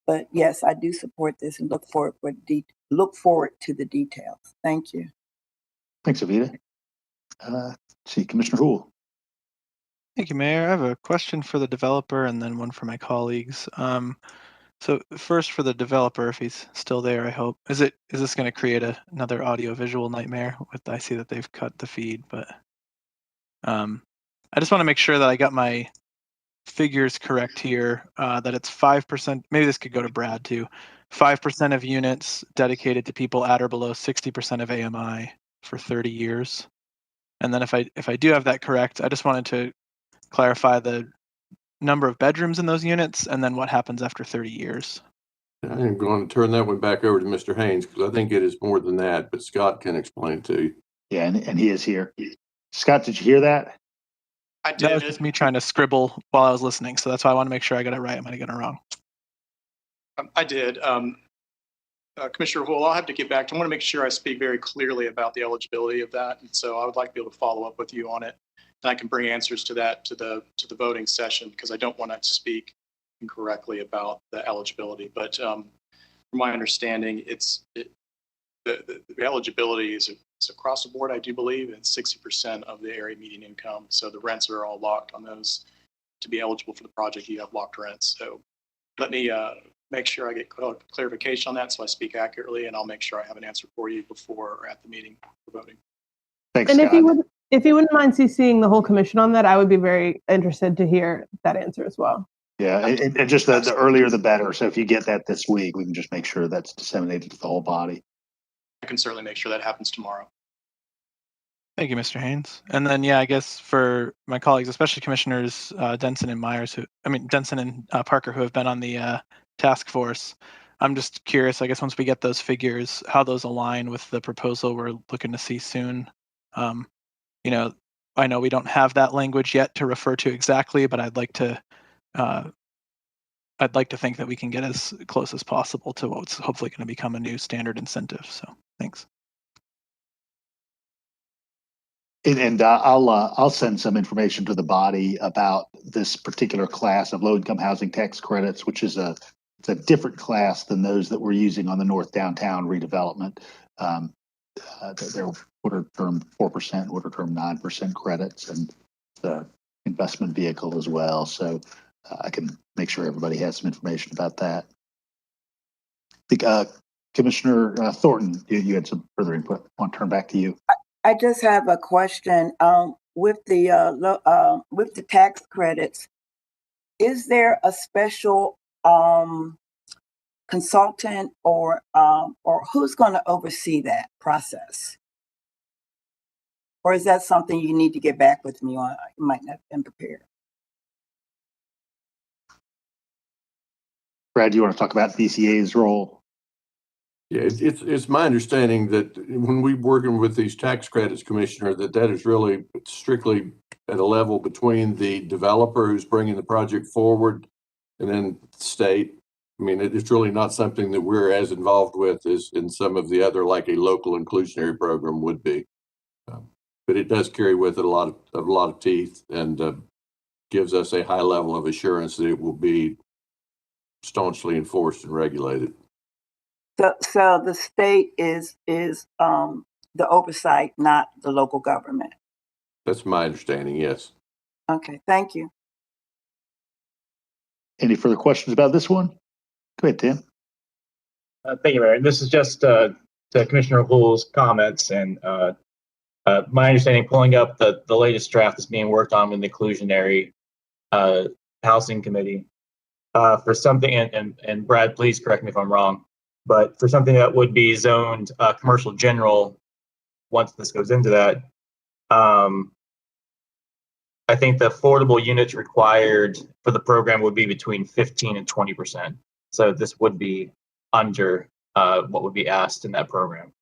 But yes, I do support this and look forward to the details. Thank you. Thanks, Avita. See, Commissioner Houle. Thank you, Mayor. I have a question for the developer and then one for my colleagues. So first for the developer, if he's still there, I hope. Is this going to create another audio-visual nightmare? I see that they've cut the feed, but I just want to make sure that I got my figures correct here, that it's 5%, maybe this could go to Brad too, 5% of units dedicated to people at or below 60% of AMI for 30 years. And then if I do have that correct, I just wanted to clarify the number of bedrooms in those units and then what happens after 30 years. I'm going to turn that one back over to Mr. Haynes because I think it is more than that, but Scott can explain to you. Yeah, and he is here. Scott, did you hear that? I did. That was just me trying to scribble while I was listening, so that's why I want to make sure I got it right. I might have got it wrong. I did. Commissioner Houle, I'll have to get back to. I want to make sure I speak very clearly about the eligibility of that, and so I would like to be able to follow up with you on it, and I can bring answers to that to the voting session because I don't want to speak incorrectly about the eligibility. But from my understanding, the eligibility is across the board, I do believe, and 60% of the area median income. So the rents are all locked on those. To be eligible for the project, you have locked rents. So let me make sure I get clarification on that so I speak accurately, and I'll make sure I have an answer for you before or at the meeting for voting. Thanks, and Scott. if you wouldn't mind CCing the whole commission on that, I would be very interested to hear that answer as well. Yeah, and just the earlier the better. So if you get that this week, we can just make sure that's disseminated to the whole body. I can certainly make sure that happens tomorrow. Thank you, Mr. Haynes. And then, yeah, I guess for my colleagues, especially Commissioners Denson and Denson and Parker, who have been on the task force, I'm just curious, I guess once we get those figures, how those align with the proposal we're looking to see soon. I know we don't have that language yet to refer to exactly, but I'd like to think that we can get as close as possible to what's hopefully going to become a new standard incentive. So thanks. And I'll send some information to the body about this particular class of low-income housing tax credits, which is it's a different class than those that we're using on the North Downtown redevelopment. They're what are termed 4%, what are termed 9% credits, and the investment vehicle as well. So I can make sure everybody has some information about that. I think Commissioner Thornton, you had some further input. I want to turn back to you. I just have a question. With the tax credits, is there a special consultant or who's going to oversee that process? Or is that something you need to get back with me on? You might not have been prepared. Brad, do you want to talk about DCA's role? Yeah, it's my understanding that when we're working with these tax credits, Commissioner, that is really strictly at a level between the developer who's bringing the project forward and then the state. I mean, it's really not something that we're as involved with as in some of the other, like a local inclusionary program would be. But it does carry with it a lot of teeth and gives us a high level of assurance that it will be staunchly enforced and regulated. So the state is the oversight, not the local government. That's my understanding, yes. Okay, thank you. Any further questions about this one? Go ahead, Tim. Thank you, Mayor. This is just to Commissioner Hull's comments, and my understanding, pulling up the latest draft that's being worked on with the inclusionary housing committee for something, and Brad, please correct me if I'm wrong, but for something that would be zoned commercial general, once this goes into that, I think the affordable units required for the program would be between 15 and 20%. So this would be under what would be asked in that program.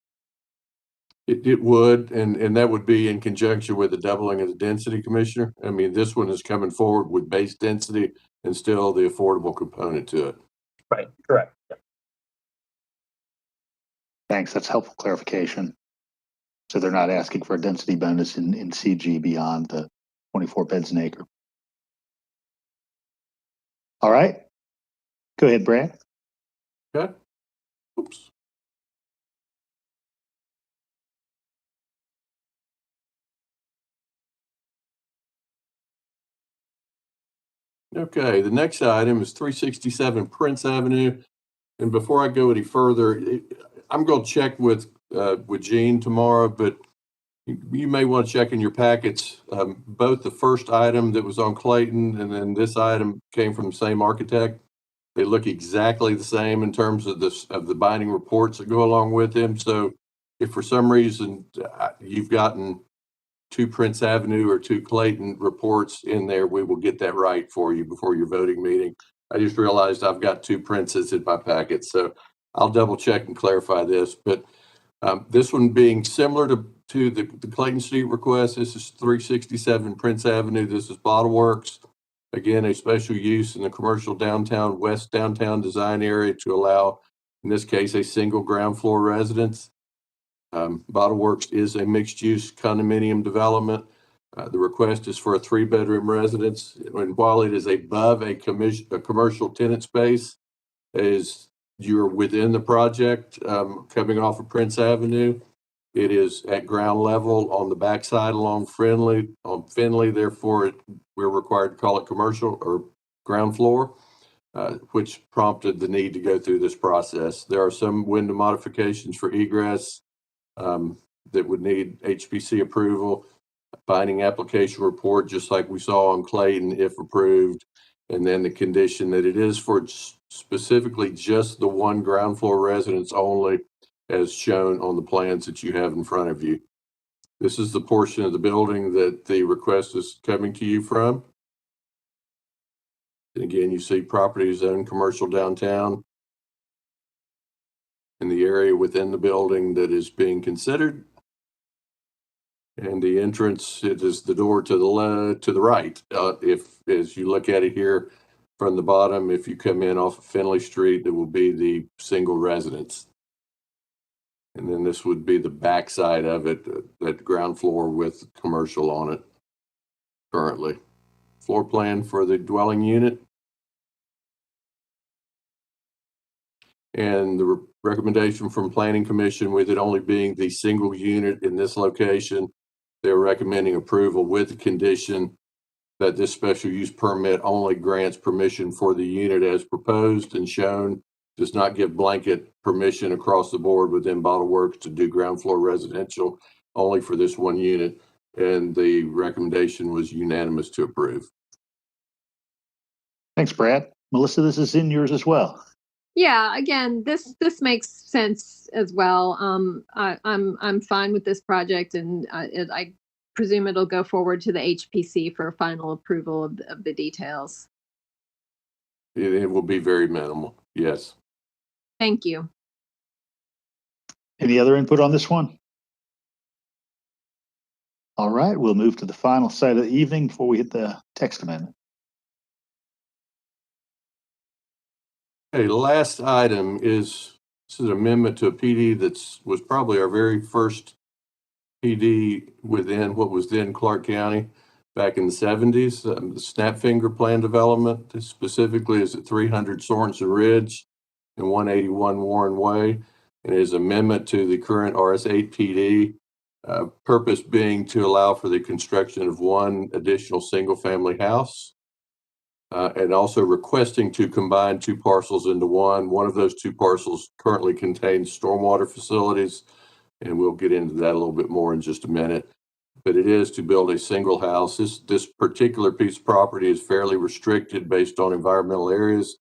It would, and that would be in conjunction with the doubling of the density, Commissioner. I mean, this one is coming forward with base density and still the affordable component to it. Right, correct. Yeah. Thanks, that's helpful clarification. So they're not asking for a density bonus in CG beyond the 24 beds an acre. All right, go ahead, Brad. Okay. Oops. Okay, the next item is 367 Prince Avenue. And before I go any further, I'm going to check with Gene tomorrow, but you may want to check in your packets. Both the first item that was on Clayton and then this item came from the same architect. They look exactly the same in terms of the binding reports that go along with them. So if for some reason you've gotten 2 Prince Avenue or 2 Clayton reports in there, we will get that right for you before your voting meeting. I just realized I've got 2 Princes in my packet, so I'll double check and clarify this. But this one being similar to the Clayton Street request, this is 367 Prince Avenue. This is Bottle Works. Again, a special use in the commercial downtown, west downtown design area to allow, in this case, a single ground floor residence. Bottle Works is a mixed-use condominium development. The request is for a 3-bedroom residence, and while it is above a commercial tenant space, as you're within the project coming off of Prince Avenue, it is at ground level on the backside along Finley. On Finley, therefore, we're required to call it commercial or ground floor, which prompted the need to go through this process. There are some window modifications for egress that would need HPC approval, binding application report, just like we saw on Clayton, if approved, and then the condition that it is for specifically just the 1 ground floor residence only, as shown on the plans that you have in front of you. This is the portion of the building that the request is coming to you from. And again, you see property zone commercial downtown in the area within the building that is being considered. And the entrance, it is the door to the right. If, as you look at it here from the bottom, if you come in off of Finley Street, it will be the single residence. And then this would be the back side of it, that ground floor with commercial on it currently. Floor plan for the dwelling unit. And the recommendation from Planning Commission, with it only being the single unit in this location, they're recommending approval with the condition that this special use permit only grants permission for the unit as proposed and shown, does not give blanket permission across the board within Bottle Works to do ground floor residential, only for this 1 unit. And the recommendation was unanimous to approve. Thanks, Brad. Melissa, this is in yours as well. Yeah, again, this makes sense as well. I'm fine with this project, and I presume it'll go forward to the HPC for final approval of the details. It will be very minimal. Yes. Thank you. Any other input on this one? All right, we'll move to the final site of the evening before we hit the text amendment. Okay, last item is, this is an amendment to a PD was probably our very first PD within what was then Clarke County back in the 70s. The snap finger plan development, this specifically is at 300 Sorensen Ridge and 181 Warren Way, and is amendment to the current RS8 PD. Purpose being to allow for the construction of one additional single-family house, and also requesting to combine two parcels into one. One of those two parcels currently contains stormwater facilities, and we'll get into that a little bit more in just a minute. But it is to build a single house. This particular piece of property is fairly restricted based on environmental areas.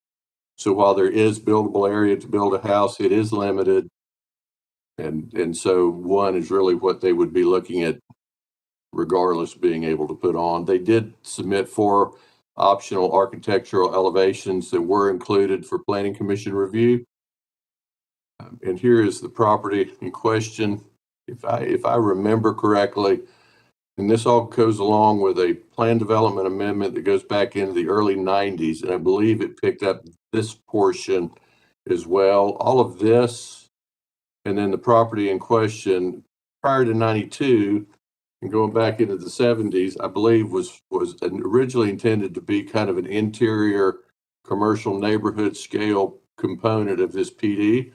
So while there is buildable area to build a house, it is limited. And so one is really what they would be looking at, regardless of being able to put on. They did submit 4 optional architectural elevations that were included for Planning Commission review. And here is the property in question. If I remember correctly, and this all goes along with a plan development amendment that goes back into the early 90s, and I believe it picked up this portion as well. All of this, and then the property in question prior to 92 and going back into the 70s, I believe was originally intended to be kind of an interior commercial neighborhood scale component of this PD.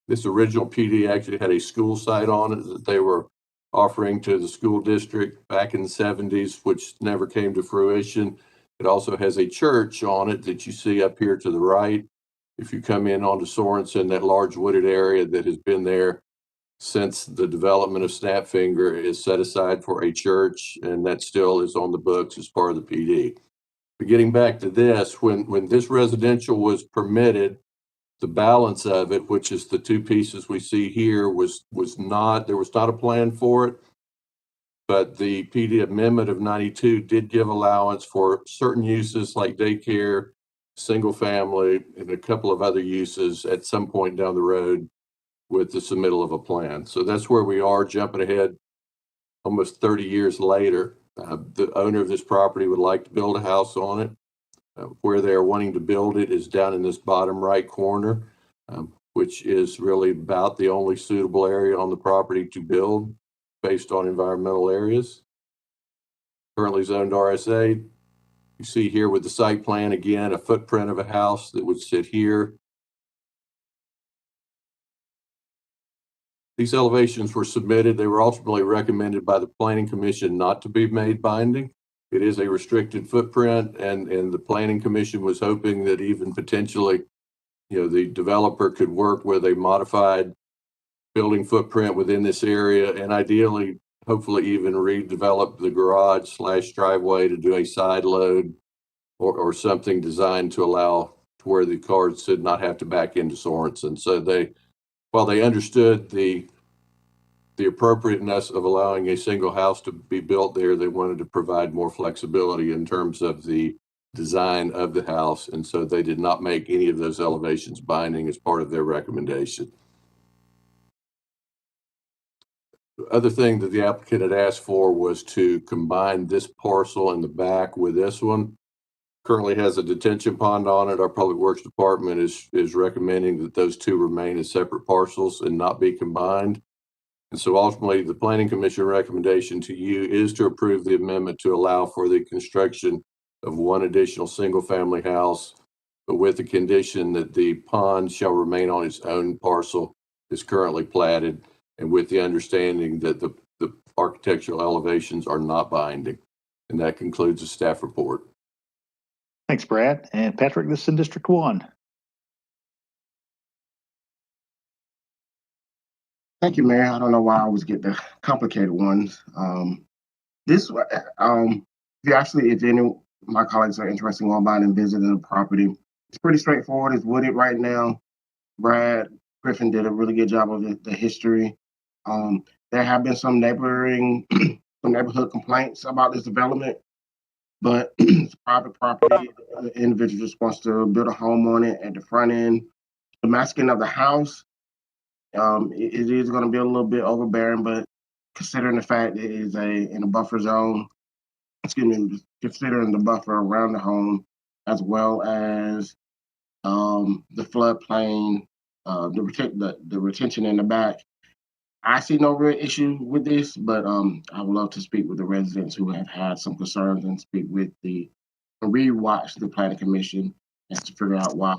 This original PD actually had a school site on it that they were offering to the school district back in the 70s, which never came to fruition. It also has a church on it that you see up here to the right. If you come in onto Sorensen, that large wooded area that has been there since the development of Snapfinger is set aside for a church, and that still is on the books as part of the PD. But getting back to this, when this residential was permitted, the balance of it, which is the 2 pieces we see here, there was not a plan for it. But the PD amendment of 92 did give allowance for certain uses like daycare, single family, and a couple of other uses at some point down the road with the submittal of a plan. So that's where we are, jumping ahead almost 30 years later. The owner of this property would like to build a house on it. Where they're wanting to build it is down in this bottom right corner, which is really about the only suitable area on the property to build based on environmental areas. Currently zoned RSA. You see here with the site plan, again, a footprint of a house that would sit here. These elevations were submitted. They were ultimately recommended by the Planning Commission not to be made binding. It is a restricted footprint, and the Planning Commission was hoping that even potentially, the developer could work with a modified building footprint within this area, and ideally, hopefully even redevelop the garage/driveway to do a side load or something designed to allow to where the cars should not have to back into Sorensen. So while they understood the appropriateness of allowing a single house to be built there, they wanted to provide more flexibility in terms of the design of the house. And so they did not make any of those elevations binding as part of their recommendation. The other thing that the applicant had asked for was to combine this parcel in the back with this one. Currently has a detention pond on it. Our Public Works Department is recommending that those 2 remain as separate parcels and not be combined. And so ultimately, the Planning Commission recommendation to you is to approve the amendment to allow for the construction of one additional single-family house, but with the condition that the pond shall remain on its own parcel as currently platted, and with the understanding that the architectural elevations are not binding. And that concludes the staff report. Thanks, Brad. And Patrick, this is in District 1. Thank you, Mayor. I don't know why I always get the complicated ones. If any of my colleagues are interested in going by and visiting the property, it's pretty straightforward. It's wooded right now. Brad Griffin did a really good job of the history. There have been some neighborhood complaints about this development, but it's private property. The individual just wants to build a home on it at the front end. The masking of the house It is going to be a little bit overbearing, but considering the fact it is in a buffer zone, considering the buffer around the home, as well as the floodplain, the retention in the back, I see no real issue with this. But I would love to speak with the residents who have had some concerns and speak with rewatch the planning commission and to figure out why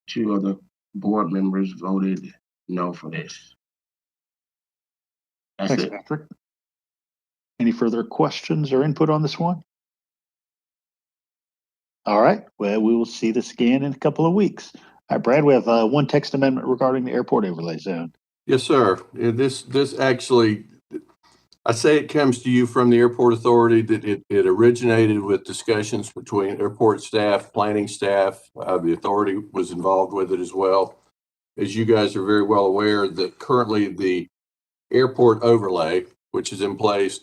2 other board members voted no for this. That's Thanks, it. Patrick. Any further questions or input on this one? All right, well, we will see this again in a couple of weeks. All right, Brad, we have one text amendment regarding the airport overlay zone. Yes, sir. This actually, I say it comes to you from the airport authority, that it originated with discussions between airport staff, planning staff. The authority was involved with it as well. As you guys are very well aware, that currently the airport overlay, which is in place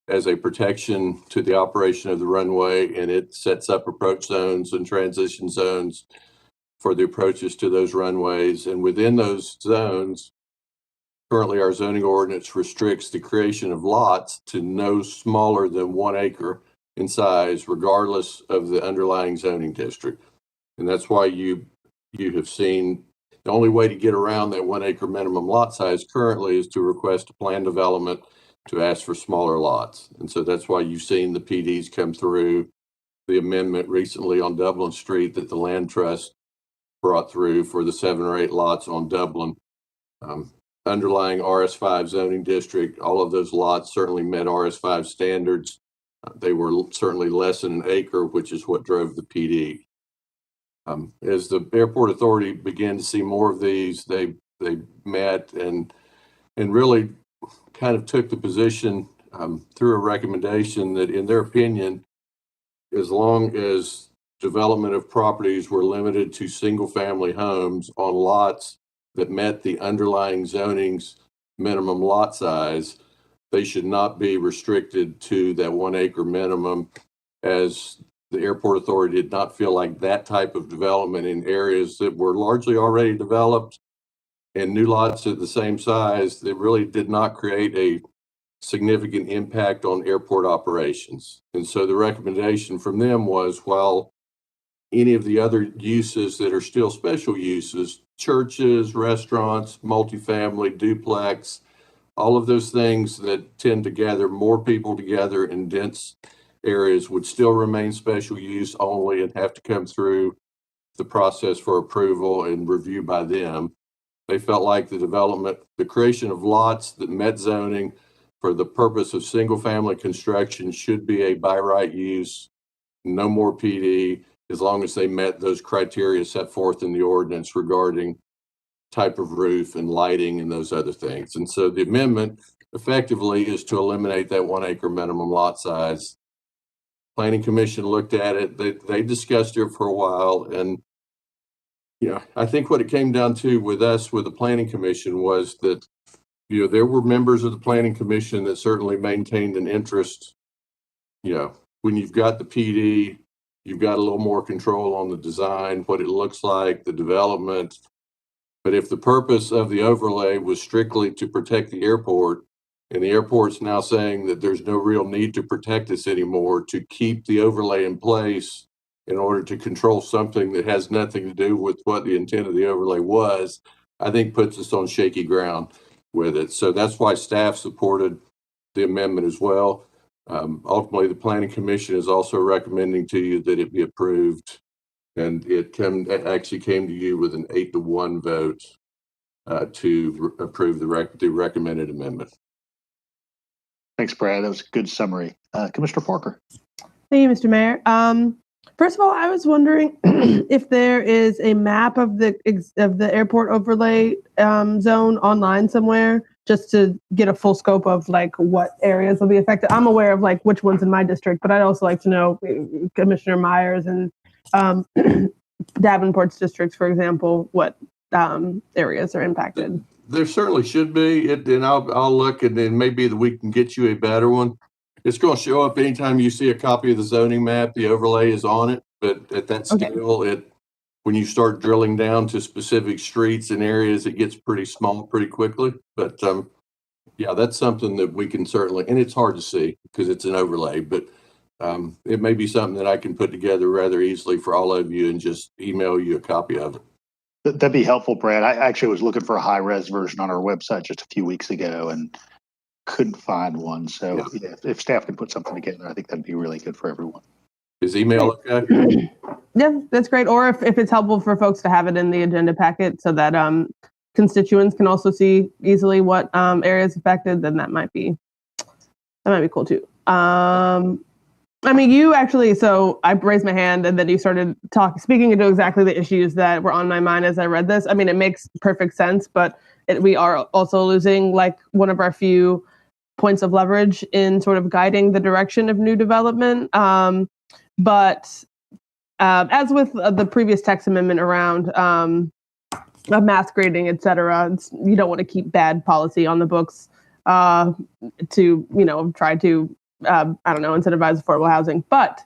as a protection to the operation of the runway, and it sets up approach zones and transition zones for the approaches to those runways. And within those zones, currently our zoning ordinance restricts the creation of lots to no smaller than 1 acre in size, regardless of the underlying zoning district. And that's why you have seen the only way to get around that 1 acre minimum lot size currently is to request a plan development to ask for smaller lots. And so that's why you've seen the PDs come through, the amendment recently on Dublin Street that the Land Trust brought through for the 7 or 8 lots on Dublin. Underlying RS5 zoning district, all of those lots certainly met RS5 standards. They were certainly less than 1 acre, which is what drove the PD. As the airport authority began to see more of these, they met and really kind of took the position through a recommendation that, in their opinion, as long as development of properties were limited to single-family homes on lots that met the underlying zoning's minimum lot size, they should not be restricted to that 1 acre minimum, as the airport authority did not feel like that type of development in areas that were largely already developed and new lots at the same size, that really did not create a significant impact on airport operations. And so the recommendation from them was, while any of the other uses that are still special uses, churches, restaurants, multifamily, duplex, all of those things that tend to gather more people together in dense areas would still remain special use only and have to come through the process for approval and review by them. They felt like the creation of lots that met zoning for the purpose of single family construction should be a by right use, no more PD, as long as they met those criteria set forth in the ordinance regarding type of roof and lighting and those other things. And so the amendment effectively is to eliminate that 1 acre minimum lot size. Planning Commission looked at it. They discussed it for a while. And, I think what it came down to with the Planning Commission was that, there were members of the Planning Commission that certainly maintained an interest. When you've got the PD, you've got a little more control on the design, what it looks like, the development. But if the purpose of the overlay was strictly to protect the airport, and the airport's now saying that there's no real need to protect this anymore, to keep the overlay in place in order to control something that has nothing to do with what the intent of the overlay was, I think puts us on shaky ground with it. So that's why staff supported the amendment as well. Ultimately, the Planning Commission is also recommending to you that it be approved, and it actually came to you with an 8-1 vote to approve the recommended amendment. Thanks, Brad. That was a good summary. Commissioner Parker. Thank you, Mr. Mayor. First of all, I was wondering if there is a map of the airport overlay zone online somewhere, just to get a full scope of what areas will be affected. I'm aware of which ones in my district, but I'd also like to know Commissioner Myers and Davenport's districts, for example, what areas are impacted. There certainly should be, and I'll look, and then maybe we can get you a better one. It's going to show up anytime you see a copy of the zoning map. The overlay is on it, but at that scale, when you start drilling down to specific streets and areas, it gets pretty small pretty quickly. But yeah, that's something that we can certainly, and it's hard to see because it's an overlay, but it may be something that I can put together rather easily for all of you and just email you a copy of it. That'd be helpful, Brad. I actually was looking for a high-res version on our website just a few weeks ago and couldn't find one. So yeah, if staff can put something together, I think that'd be really good for everyone. Is email okay? Yeah, that's great. Or if it's helpful for folks to have it in the agenda packet so that constituents can also see easily what areas affected, then that might be cool too. I mean, you actually, so I raised my hand and then you started speaking into exactly the issues that were on my mind as I read this. I mean, it makes perfect sense, but we are also losing like one of our few points of leverage in sort of guiding the direction of new development. But as with the previous text amendment around math grading, et cetera, you don't want to keep bad policy on the books to, try to, incentivize affordable housing. But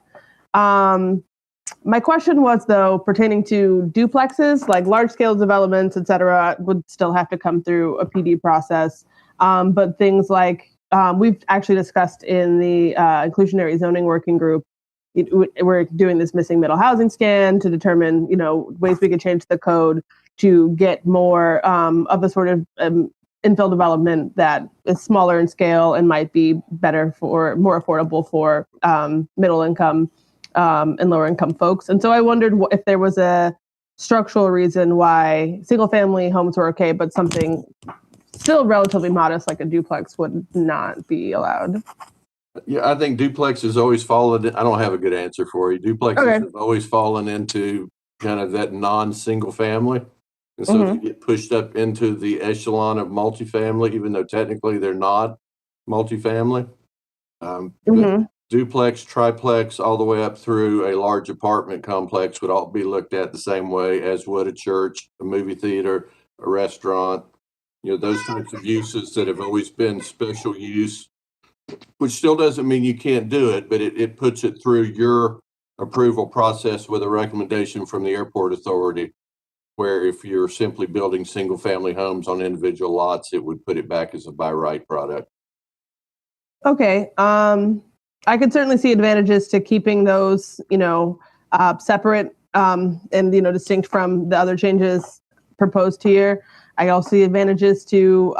my question was, though, pertaining to duplexes, like large scale developments, et cetera, would still have to come through a PD process. But things like we've actually discussed in the inclusionary zoning working group, we're doing this missing middle housing scan to determine, ways we could change the code to get more of a sort of infill development that is smaller in scale and might be better for more affordable for middle income and lower income folks. And so I wondered if there was a structural reason why single family homes were okay, but something still relatively modest like a duplex would not be allowed. Yeah, I think duplexes always fallen. I don't have a good answer for you. Duplexes have always fallen into kind of that non-single family. And so they get pushed up into the echelon of multifamily, even though technically they're not multifamily. But duplex, triplex, all the way up through a large apartment complex would all be looked at the same way as would a church, a movie theater, a restaurant. Those types of uses that have always been special use, which still doesn't mean you can't do it, but it puts it through your approval process with a recommendation from the airport authority. Where if you're simply building single family homes on individual lots, it would put it back as a by right product. Okay. I could certainly see advantages to keeping those, separate and, distinct from the other changes proposed here. I also see advantages to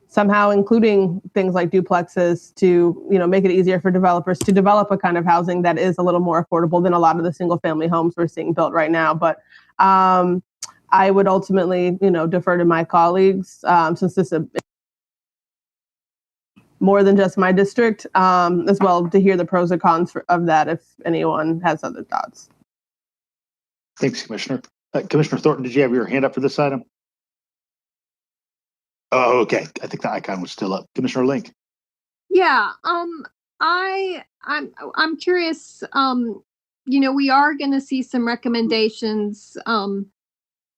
somehow including things like duplexes to, make it easier for developers to develop a kind of housing that is a little more affordable than a lot of the single family homes we're seeing built right now. But I would ultimately, defer to my colleagues since this is more than just my district, as well to hear the pros and cons of that if anyone has other thoughts. Thanks, Commissioner. Commissioner Thornton, did you have your hand up for this item? Oh, okay. I think the icon was still up. Commissioner Link. Yeah. I'm curious. We are going to see some recommendations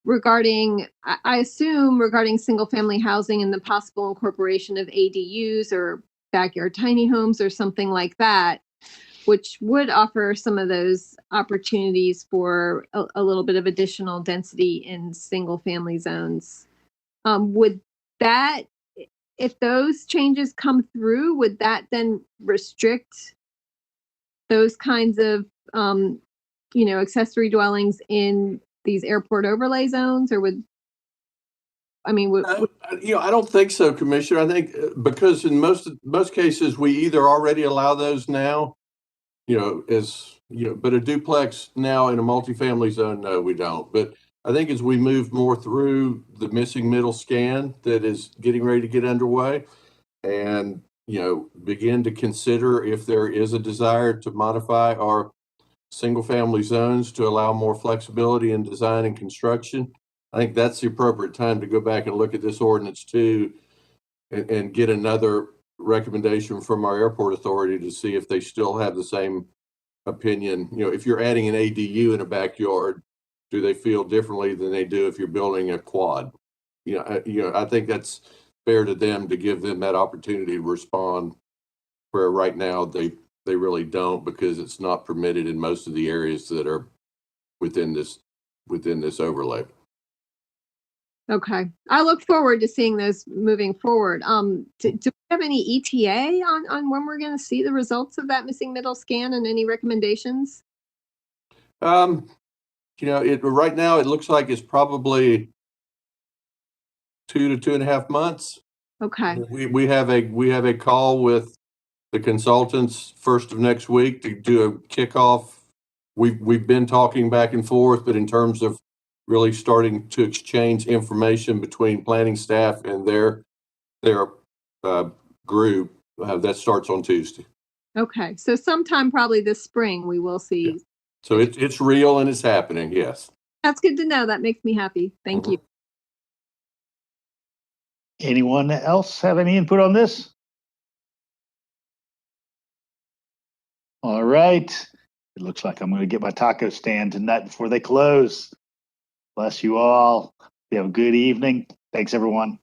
regarding, I assume, regarding single family housing and the possible incorporation of ADUs or backyard tiny homes or something like that, which would offer some of those opportunities for a little bit of additional density in single family zones. Would that, if those changes come through, would that then restrict those kinds of, accessory dwellings in these airport overlay zones, or I don't think so, Commissioner. I think because in most cases we either already allow those now, but a duplex now in a multifamily zone, no, we don't. But I think as we move more through the missing middle scan that is getting ready to get underway, and begin to consider if there is a desire to modify our single family zones to allow more flexibility in design and construction, I think that's the appropriate time to go back and look at this ordinance too, and get another recommendation from our airport authority to see if they still have the same opinion. If you're adding an ADU in a backyard, do they feel differently than they do if you're building a quad? I think that's fair to them to give them that opportunity to respond, where right now they really don't, because it's not permitted in most of the areas that are within this within this overlay. Okay. I look forward to seeing those moving forward. Do we have any ETA on when we're going to see the results of that missing middle scan and any recommendations? Right now it looks like it's probably 2 to 2.5 months. Okay. We have a call with the consultants first of next week to do a kickoff. We've been talking back and forth, but in terms of really starting to exchange information between planning staff and their group, that starts on Tuesday. Okay. So sometime probably this spring we will see. Yeah. So it's real and it's happening. Yes. That's good to know. That makes me happy. Thank you. Anyone else have any input on this? All right. It looks like I'm going to get my taco stand tonight before they close. Bless you all. You have a good evening. Thanks, everyone.